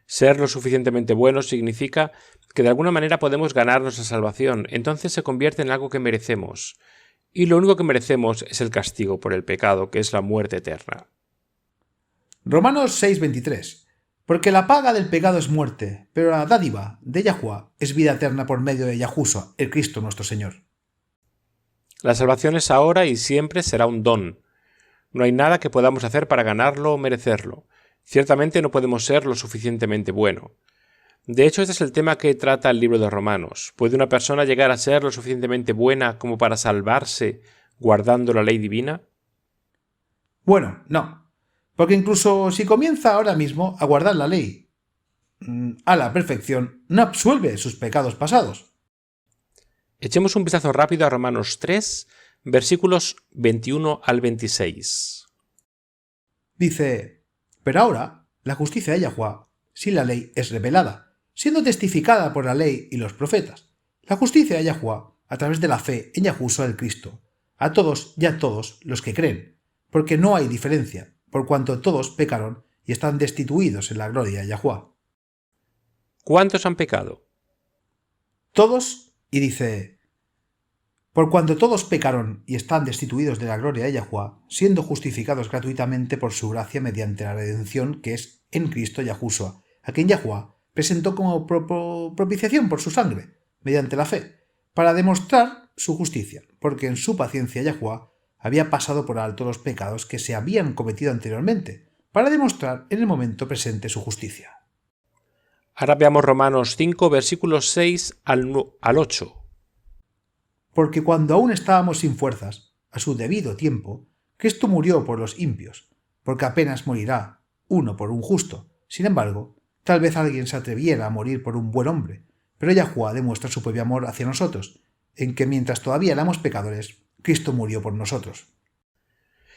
Ser lo suficientemente bueno significa que de alguna manera podemos ganarnos la salvación, entonces se convierte en algo que merecemos. Y lo único que merecemos es el castigo por el pecado, que es la muerte eterna. Romanos 6:23. Porque la paga del pecado es muerte, pero la dádiva de Yahuwah es vida eterna por medio de Yahushua, el Cristo nuestro Señor. La salvación es ahora y siempre será un don. No hay nada que podamos hacer para ganarlo o merecerlo. Ciertamente no podemos ser lo suficientemente bueno. De hecho, este es el tema que trata el libro de Romanos. ¿Puede una persona llegar a ser lo suficientemente buena como para salvarse guardando la ley divina? Bueno, no. Porque incluso si comienza ahora mismo a guardar la ley a la perfección, no absuelve sus pecados pasados. Echemos un vistazo rápido a Romanos 3, versículos 21 al 26. Dice: pero ahora la justicia de Yahuwah, si la ley es revelada, siendo testificada por la ley y los profetas, la justicia de Yahuwah a través de la fe en Yahushua el Cristo, a todos y a todos los que creen, porque no hay diferencia, por cuanto todos pecaron y están destituidos en la gloria de Yahuwah. ¿Cuántos han pecado? Todos, y dice: por cuanto todos pecaron y están destituidos de la gloria de Yahuwah, siendo justificados gratuitamente por su gracia mediante la redención que es en Cristo Yahushua, a quien Yahuwah presentó como propiciación por su sangre, mediante la fe, para demostrar su justicia, porque en su paciencia Yahuwah había pasado por alto los pecados que se habían cometido anteriormente, para demostrar en el momento presente su justicia. Ahora veamos Romanos 5, versículos 6 al 8. Porque cuando aún estábamos sin fuerzas, a su debido tiempo, Cristo murió por los impios, porque apenas morirá uno por un justo. Sin embargo, tal vez alguien se atreviera a morir por un buen hombre, pero Yahuwah demuestra su propio amor hacia nosotros, en que mientras todavía éramos pecadores, Cristo murió por nosotros.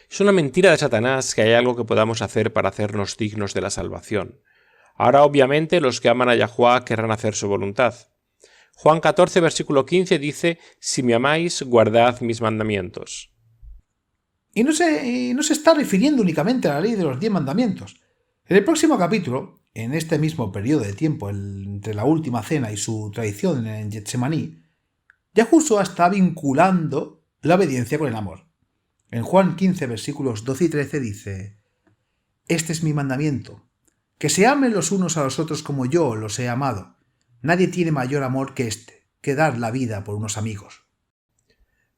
Es una mentira de Satanás que hay algo que podamos hacer para hacernos dignos de la salvación. Ahora, obviamente, los que aman a Yahuwah querrán hacer su voluntad. Juan 14, versículo 15 dice: «Si me amáis, guardad mis mandamientos». Y no se está refiriendo únicamente a la ley de los 10 mandamientos. En el próximo capítulo, en este mismo periodo de tiempo entre la última cena y su traición en Getsemaní, Yahushua está vinculando la obediencia con el amor. En Juan 15, versículos 12 y 13 dice: «Este es mi mandamiento, que se amen los unos a los otros como yo los he amado. Nadie tiene mayor amor que este, que dar la vida por unos amigos».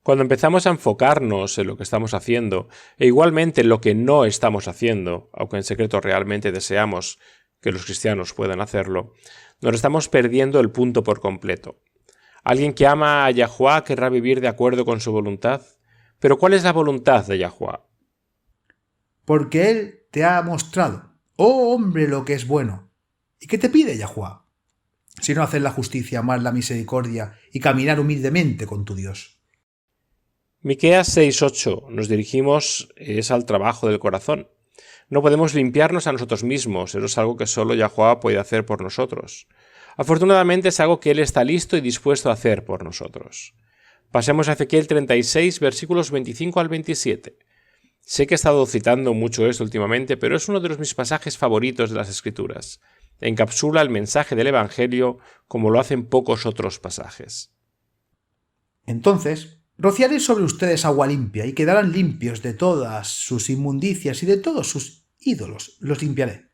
Cuando empezamos a enfocarnos en lo que estamos haciendo, e igualmente en lo que no estamos haciendo, aunque en secreto realmente deseamos que los cristianos puedan hacerlo, nos estamos perdiendo el punto por completo. Alguien que ama a Yahuwah querrá vivir de acuerdo con su voluntad. ¿Pero cuál es la voluntad de Yahuwah? Porque Él te ha mostrado, oh hombre, lo que es bueno. ¿Y qué te pide Yahuwah? Sino hacer la justicia, amar la misericordia y caminar humildemente con tu Dios. Miqueas 6:8 nos dirigimos al trabajo del corazón. No podemos limpiarnos a nosotros mismos, eso es algo que solo Yahuwah puede hacer por nosotros. Afortunadamente es algo que Él está listo y dispuesto a hacer por nosotros. Pasemos a Ezequiel 36, versículos 25 al 27. Sé que he estado citando mucho esto últimamente, pero es uno de mis pasajes favoritos de las Escrituras. Encapsula el mensaje del Evangelio como lo hacen pocos otros pasajes. Entonces rociaré sobre ustedes agua limpia y quedarán limpios de todas sus inmundicias y de todos sus ídolos los limpiaré.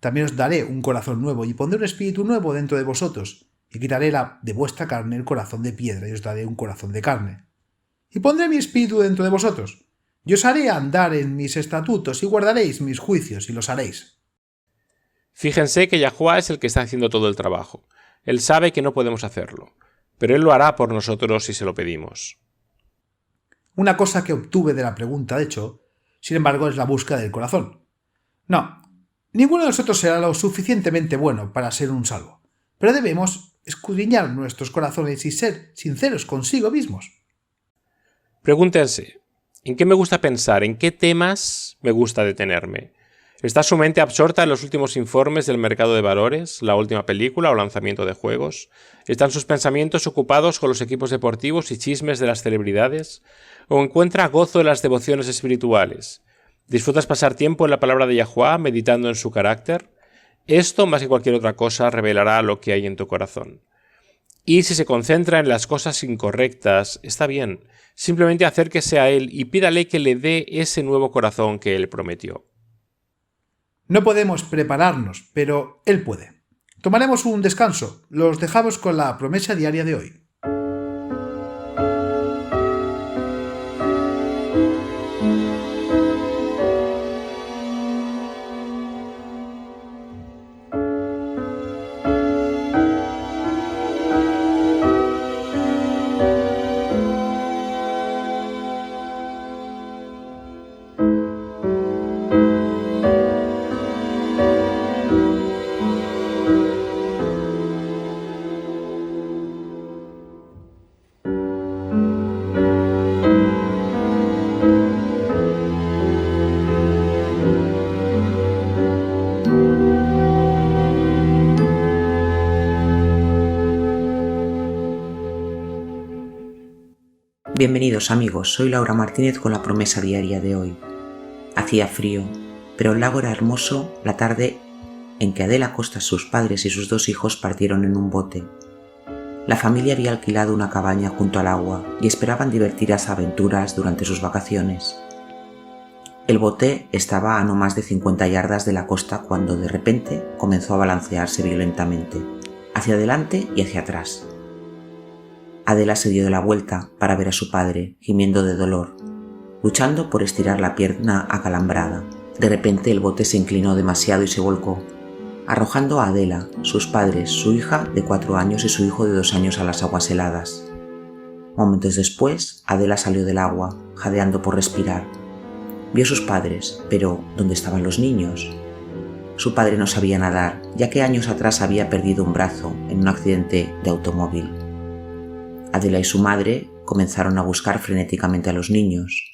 También os daré un corazón nuevo y pondré un espíritu nuevo dentro de vosotros y quitaré de vuestra carne el corazón de piedra y os daré un corazón de carne. Y pondré mi espíritu dentro de vosotros y os haré andar en mis estatutos y guardaréis mis juicios y los haréis. Fíjense que Yahuwah es el que está haciendo todo el trabajo. Él sabe que no podemos hacerlo, pero Él lo hará por nosotros si se lo pedimos. Una cosa que obtuve de la pregunta, de hecho, sin embargo, es la búsqueda del corazón. No, ninguno de nosotros será lo suficientemente bueno para ser un salvo, pero debemos escudriñar nuestros corazones y ser sinceros consigo mismos. Pregúntense, ¿en qué me gusta pensar? ¿En qué temas me gusta detenerme? ¿Está su mente absorta en los últimos informes del mercado de valores, la última película o lanzamiento de juegos? ¿Están sus pensamientos ocupados con los equipos deportivos y chismes de las celebridades? ¿O encuentra gozo en las devociones espirituales? ¿Disfrutas pasar tiempo en la palabra de Yahuwah meditando en su carácter? Esto, más que cualquier otra cosa, revelará lo que hay en tu corazón. Y si se concentra en las cosas incorrectas, está bien. Simplemente acérquese a Él y pídale que le dé ese nuevo corazón que Él prometió. No podemos prepararnos, pero Él puede. Tomaremos un descanso. Los dejamos con la promesa diaria de hoy. Bienvenidos amigos, soy Laura Martínez con la promesa diaria de hoy. Hacía frío, pero el lago era hermoso la tarde en que Adela Costa, sus padres y sus 2 hijos partieron en un bote. La familia había alquilado una cabaña junto al agua y esperaban divertidas aventuras durante sus vacaciones. El bote estaba a no más de 50 yardas de la costa cuando de repente comenzó a balancearse violentamente, hacia adelante y hacia atrás. Adela se dio de la vuelta para ver a su padre, gimiendo de dolor, luchando por estirar la pierna acalambrada. De repente el bote se inclinó demasiado y se volcó. arrojando a Adela, sus padres, su hija de 4 años y su hijo de 2 años a las aguas heladas. Momentos después, Adela salió del agua, jadeando por respirar. Vio a sus padres, pero ¿dónde estaban los niños? Su padre no sabía nadar, ya que años atrás había perdido un brazo en un accidente de automóvil. Adela y su madre comenzaron a buscar frenéticamente a los niños.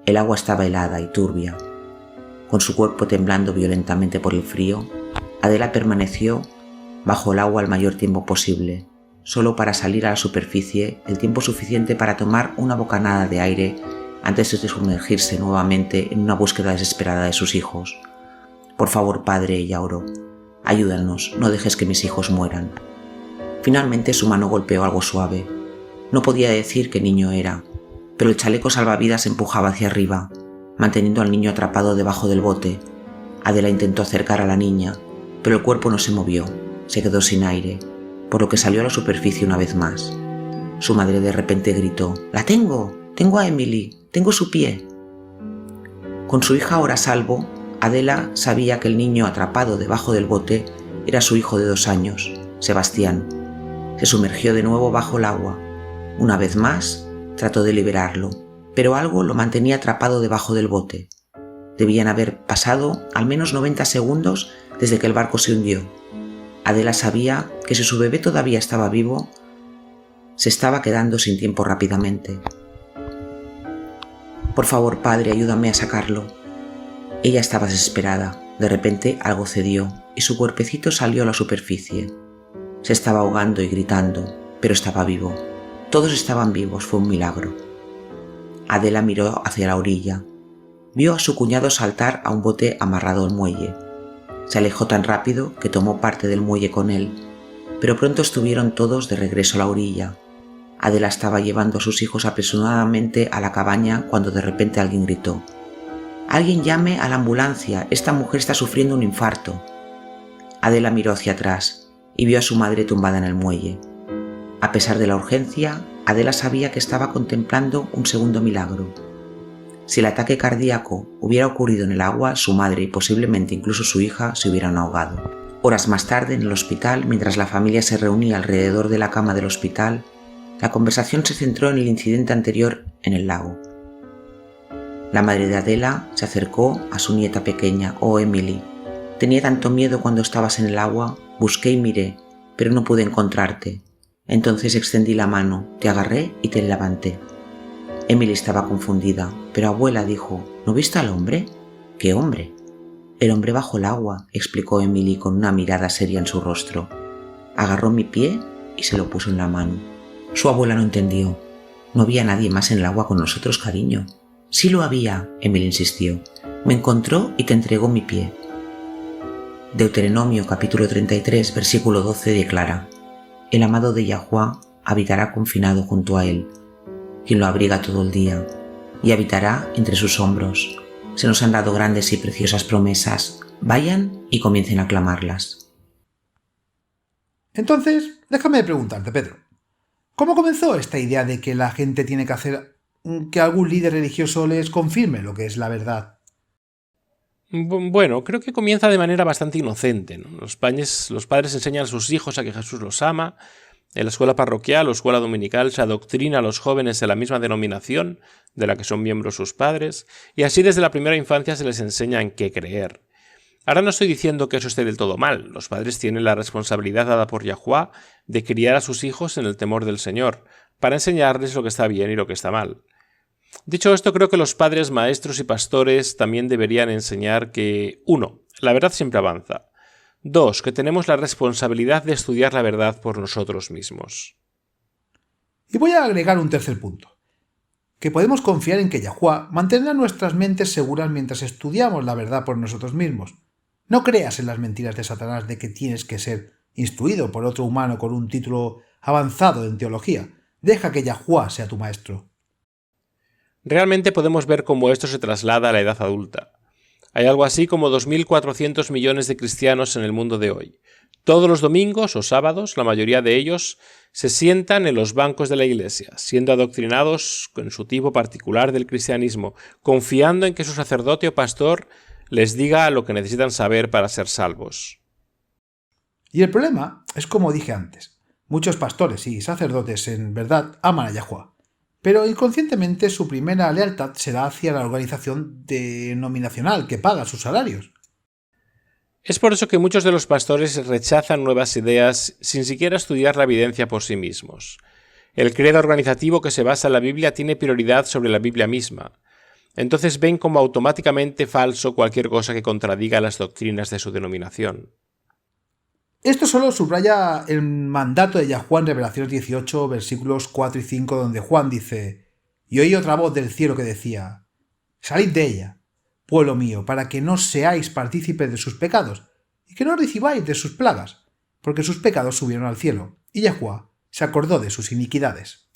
El agua estaba helada y turbia. Con su cuerpo temblando violentamente por el frío, Adela permaneció bajo el agua el mayor tiempo posible, solo para salir a la superficie el tiempo suficiente para tomar una bocanada de aire antes de sumergirse nuevamente en una búsqueda desesperada de sus hijos. «Por favor, padre», ella oró, «ayúdanos, no dejes que mis hijos mueran». Finalmente su mano golpeó algo suave. No podía decir qué niño era, pero el chaleco salvavidas empujaba hacia arriba, manteniendo al niño atrapado debajo del bote. Adela intentó acercar a la niña, pero el cuerpo no se movió, se quedó sin aire, por lo que salió a la superficie una vez más. Su madre de repente gritó: «¡La tengo! ¡Tengo a Emily! ¡Tengo su pie!». Con su hija ahora a salvo, Adela sabía que el niño atrapado debajo del bote era su hijo de 2 años, Sebastián. Se sumergió de nuevo bajo el agua. Una vez más, trató de liberarlo, pero algo lo mantenía atrapado debajo del bote. Debían haber pasado al menos 90 segundos desde que el barco se hundió. Adela sabía que si su bebé todavía estaba vivo, se estaba quedando sin tiempo rápidamente. «Por favor, padre, ayúdame a sacarlo». Ella estaba desesperada. De repente algo cedió y su cuerpecito salió a la superficie. Se estaba ahogando y gritando, pero estaba vivo. Todos estaban vivos, fue un milagro. Adela miró hacia la orilla. Vio a su cuñado saltar a un bote amarrado al muelle. Se alejó tan rápido que tomó parte del muelle con él, pero pronto estuvieron todos de regreso a la orilla. Adela estaba llevando a sus hijos apresuradamente a la cabaña cuando de repente alguien gritó: «¡Alguien llame a la ambulancia! Esta mujer está sufriendo un infarto». Adela miró hacia atrás y vio a su madre tumbada en el muelle. A pesar de la urgencia, Adela sabía que estaba contemplando un segundo milagro. Si el ataque cardíaco hubiera ocurrido en el agua, su madre y posiblemente incluso su hija se hubieran ahogado. Horas más tarde, en el hospital, mientras la familia se reunía alrededor de la cama del hospital, la conversación se centró en el incidente anterior en el lago. La madre de Adela se acercó a su nieta pequeña: «Oh, Emily, tenía tanto miedo cuando estabas en el agua, busqué y miré, pero no pude encontrarte. Entonces extendí la mano, te agarré y te levanté». Emily estaba confundida, pero abuela dijo: «¿No viste al hombre?». «¿Qué hombre?». «El hombre bajo el agua», explicó Emily con una mirada seria en su rostro. Agarró mi pie y se lo puso en la mano. Su abuela no entendió. «No había nadie más en el agua con nosotros, cariño». «Sí lo había», Emily insistió. «Me encontró y te entregó mi pie». Deuteronomio capítulo 33, versículo 12 declara: «El amado de Yahuwá habitará confinado junto a él, quien lo abriga todo el día, y habitará entre sus hombros. Se nos han dado grandes y preciosas promesas. Vayan y comiencen a clamarlas». Entonces, déjame preguntarte, Pedro, ¿cómo comenzó esta idea de que la gente tiene que hacer que algún líder religioso les confirme lo que es la verdad? Bueno, creo que comienza de manera bastante inocente, ¿no? Los padres enseñan a sus hijos a que Jesús los ama. En la escuela parroquial o escuela dominical se adoctrina a los jóvenes de la misma denominación de la que son miembros sus padres, y así desde la primera infancia se les enseña en qué creer. Ahora no estoy diciendo que eso esté del todo mal. Los padres tienen la responsabilidad dada por Yahuwá de criar a sus hijos en el temor del Señor, para enseñarles lo que está bien y lo que está mal. Dicho esto, creo que los padres, maestros y pastores también deberían enseñar que 1. La verdad siempre avanza. 2. Que tenemos la responsabilidad de estudiar la verdad por nosotros mismos. Y voy a agregar un tercer punto: que podemos confiar en que Yahuwá mantendrá nuestras mentes seguras mientras estudiamos la verdad por nosotros mismos. No creas en las mentiras de Satanás de que tienes que ser instruido por otro humano con un título avanzado en teología. Deja que Yahuwá sea tu maestro. Realmente podemos ver cómo esto se traslada a la edad adulta. Hay algo así como 2.400 millones de cristianos en el mundo de hoy. Todos los domingos o sábados, la mayoría de ellos se sientan en los bancos de la iglesia, siendo adoctrinados con su tipo particular del cristianismo, confiando en que su sacerdote o pastor les diga lo que necesitan saber para ser salvos. Y el problema es como dije antes, muchos pastores y sacerdotes en verdad aman a Yahuwah, pero inconscientemente su primera lealtad será hacia la organización denominacional que paga sus salarios. Es por eso que muchos de los pastores rechazan nuevas ideas sin siquiera estudiar la evidencia por sí mismos. El credo organizativo que se basa en la Biblia tiene prioridad sobre la Biblia misma. Entonces ven como automáticamente falso cualquier cosa que contradiga las doctrinas de su denominación. Esto solo subraya el mandato de Yahuwah en Revelaciones 18, versículos 4 y 5, donde Juan dice: «Y oí otra voz del cielo que decía: Salid de ella, pueblo mío, para que no seáis partícipes de sus pecados, y que no recibáis de sus plagas, porque sus pecados subieron al cielo, y Yahuwah se acordó de sus iniquidades».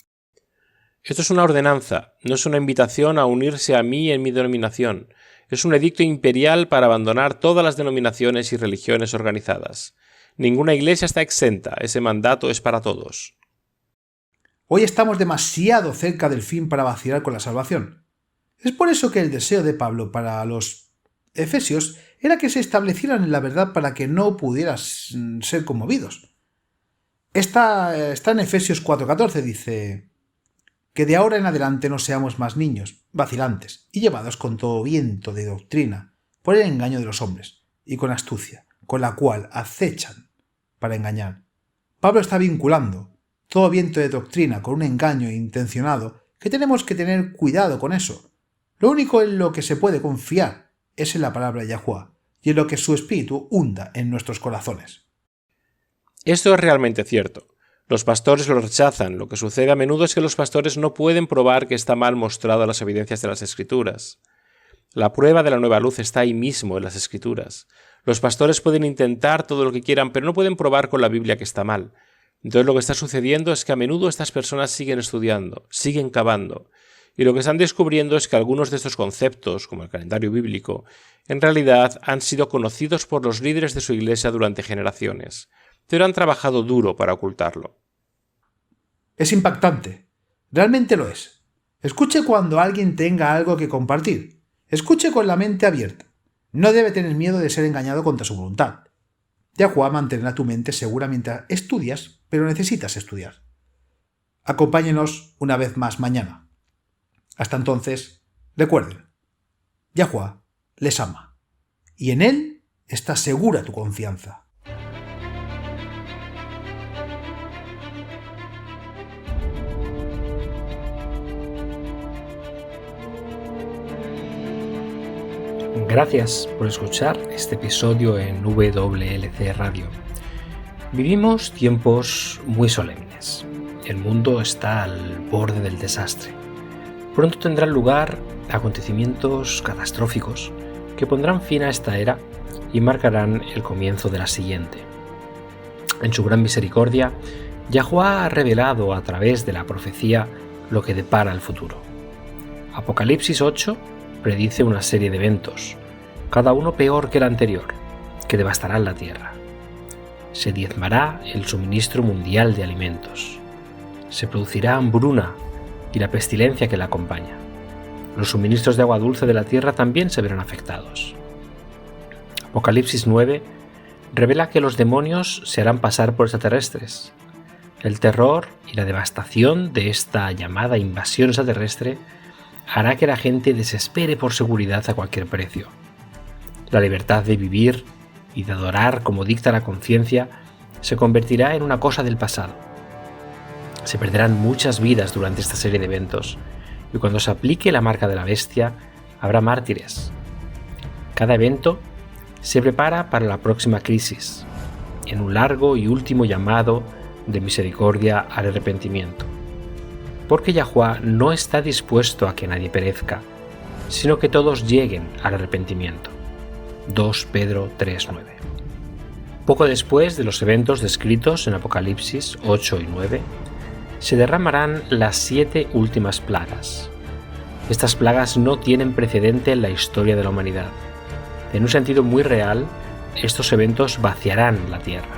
Esto es una ordenanza, no es una invitación a unirse a mí en mi denominación. Es un edicto imperial para abandonar todas las denominaciones y religiones organizadas. Ninguna iglesia está exenta, ese mandato es para todos. Hoy estamos demasiado cerca del fin para vacilar con la salvación. Es por eso que el deseo de Pablo para los efesios era que se establecieran en la verdad para que no pudieran ser conmovidos. Está en Efesios 4:14, dice: «Que de ahora en adelante no seamos más niños, vacilantes, y llevados con todo viento de doctrina, por el engaño de los hombres, y con astucia, con la cual acechan para engañar». Pablo está vinculando todo viento de doctrina con un engaño intencionado, que tenemos que tener cuidado con eso. Lo único en lo que se puede confiar es en la palabra de Yahuwah y en lo que su espíritu hunda en nuestros corazones. Esto es realmente cierto. Los pastores lo rechazan. Lo que sucede a menudo es que los pastores no pueden probar que está mal mostrado las evidencias de las Escrituras. La prueba de la nueva luz está ahí mismo en las Escrituras. Los pastores pueden intentar todo lo que quieran, pero no pueden probar con la Biblia que está mal. Entonces lo que está sucediendo es que a menudo estas personas siguen estudiando, siguen cavando, y lo que están descubriendo es que algunos de estos conceptos, como el calendario bíblico, en realidad han sido conocidos por los líderes de su iglesia durante generaciones, pero han trabajado duro para ocultarlo. Es impactante. Realmente lo es. Escuche cuando alguien tenga algo que compartir. Escuche con la mente abierta. No debe tener miedo de ser engañado contra su voluntad. Yahuwah mantendrá tu mente segura mientras estudias, pero necesitas estudiar. Acompáñenos una vez más mañana. Hasta entonces, recuerden, Yahuwah les ama, y en él está segura tu confianza. Gracias por escuchar este episodio en WLC Radio. Vivimos tiempos muy solemnes. El mundo está al borde del desastre. Pronto tendrán lugar acontecimientos catastróficos que pondrán fin a esta era y marcarán el comienzo de la siguiente. En su gran misericordia, Yahuwah ha revelado a través de la profecía lo que depara el futuro. Apocalipsis 8 predice una serie de eventos, cada uno peor que el anterior, que devastarán la tierra. Se diezmará el suministro mundial de alimentos. Se producirá hambruna y la pestilencia que la acompaña. Los suministros de agua dulce de la tierra también se verán afectados. Apocalipsis 9 revela que los demonios se harán pasar por extraterrestres. El terror y la devastación de esta llamada invasión extraterrestre hará que la gente desespere por seguridad a cualquier precio. La libertad de vivir y de adorar como dicta la conciencia se convertirá en una cosa del pasado. Se perderán muchas vidas durante esta serie de eventos, y cuando se aplique la marca de la bestia, habrá mártires. Cada evento se prepara para la próxima crisis, en un largo y último llamado de misericordia al arrepentimiento. Porque Yahuwah no está dispuesto a que nadie perezca, sino que todos lleguen al arrepentimiento. 2 Pedro 3:9. Poco después de los eventos descritos en Apocalipsis 8 y 9, se derramarán las 7 últimas plagas. Estas plagas no tienen precedente en la historia de la humanidad. En un sentido muy real, estos eventos vaciarán la tierra.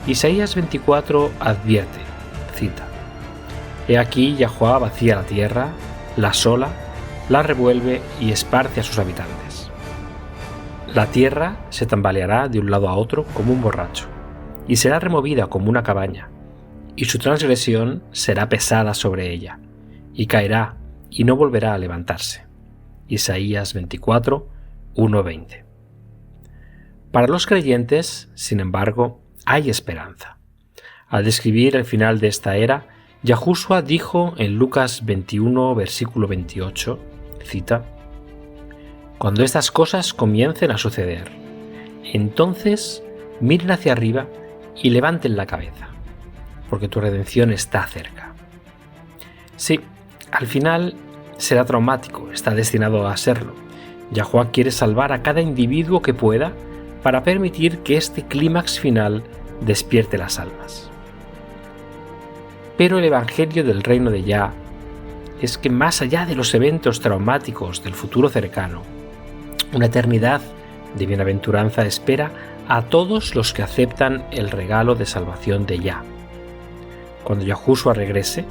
Isaías 24 advierte, cita: «He aquí Yahuwah vacía la tierra, la asola, la revuelve y esparce a sus habitantes». La tierra se tambaleará de un lado a otro como un borracho, y será removida como una cabaña, y su transgresión será pesada sobre ella, y caerá, y no volverá a levantarse. Isaías 24, 1-20. Para los creyentes, sin embargo, hay esperanza. Al describir el final de esta era, Yahushua dijo en Lucas 21, versículo 28, cita: «Cuando estas cosas comiencen a suceder, entonces miren hacia arriba y levanten la cabeza, porque tu redención está cerca». Sí, al final será traumático, está destinado a serlo. Yahuwah quiere salvar a cada individuo que pueda para permitir que este clímax final despierte las almas. Pero el evangelio del reino de Yah es que más allá de los eventos traumáticos del futuro cercano, una eternidad de bienaventuranza espera a todos los que aceptan el regalo de salvación de Yah. Cuando Yahushua regrese,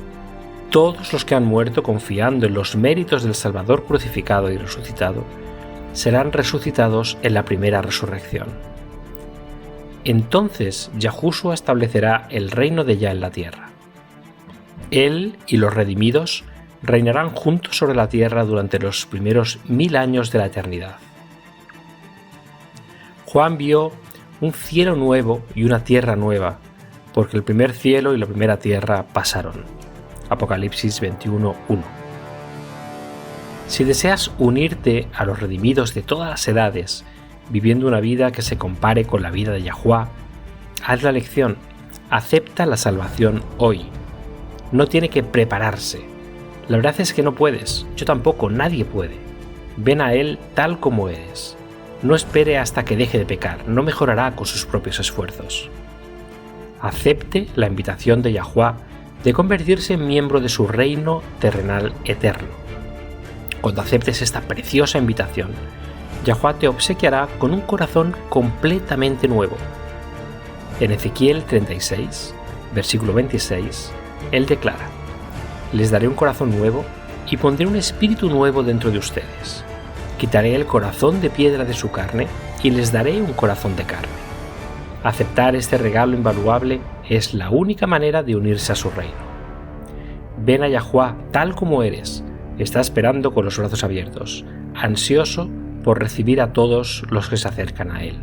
todos los que han muerto confiando en los méritos del Salvador crucificado y resucitado serán resucitados en la primera resurrección. Entonces Yahushua establecerá el reino de Yah en la tierra. Él y los redimidos reinarán juntos sobre la tierra durante los primeros 1000 años de la eternidad. Juan vio un cielo nuevo y una tierra nueva, porque el primer cielo y la primera tierra pasaron. Apocalipsis 21:1. Si deseas unirte a los redimidos de todas las edades, viviendo una vida que se compare con la vida de Yahuwah, haz la elección, acepta la salvación hoy. No tiene que prepararse. La verdad es que no puedes, yo tampoco, nadie puede. Ven a Él tal como eres. No espere hasta que deje de pecar, no mejorará con sus propios esfuerzos. Acepte la invitación de Yahuwah de convertirse en miembro de su reino terrenal eterno. Cuando aceptes esta preciosa invitación, Yahuwah te obsequiará con un corazón completamente nuevo. En Ezequiel 36, versículo 26, Él declara: «Les daré un corazón nuevo y pondré un espíritu nuevo dentro de ustedes. Quitaré el corazón de piedra de su carne y les daré un corazón de carne». Aceptar este regalo invaluable es la única manera de unirse a su reino. Ven a Yahuwah tal como eres. Está esperando con los brazos abiertos, ansioso por recibir a todos los que se acercan a Él.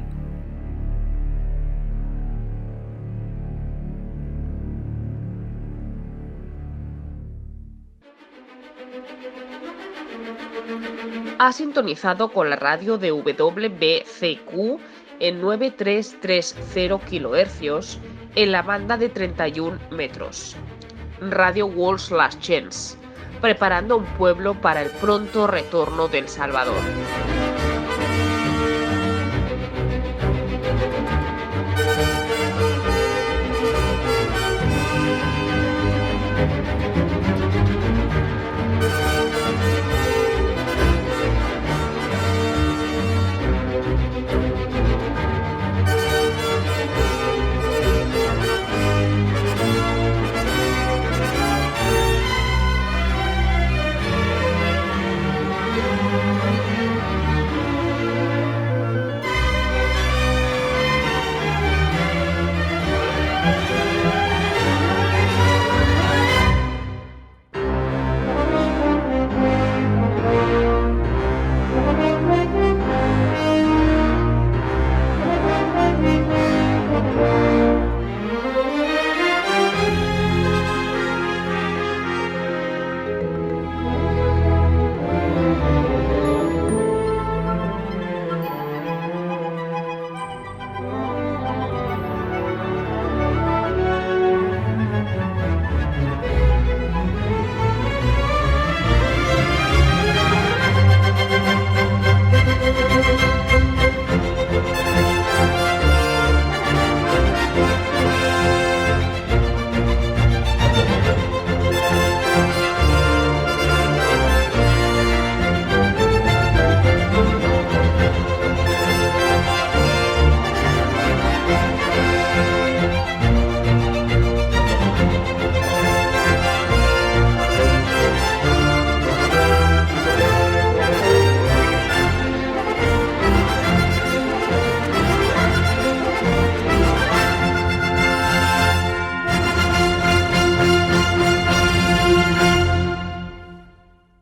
Ha sintonizado con la radio de WBCQ en 9330 kHz en la banda de 31 metros. Radio World's Last Chance, preparando un pueblo para el pronto retorno del Salvador.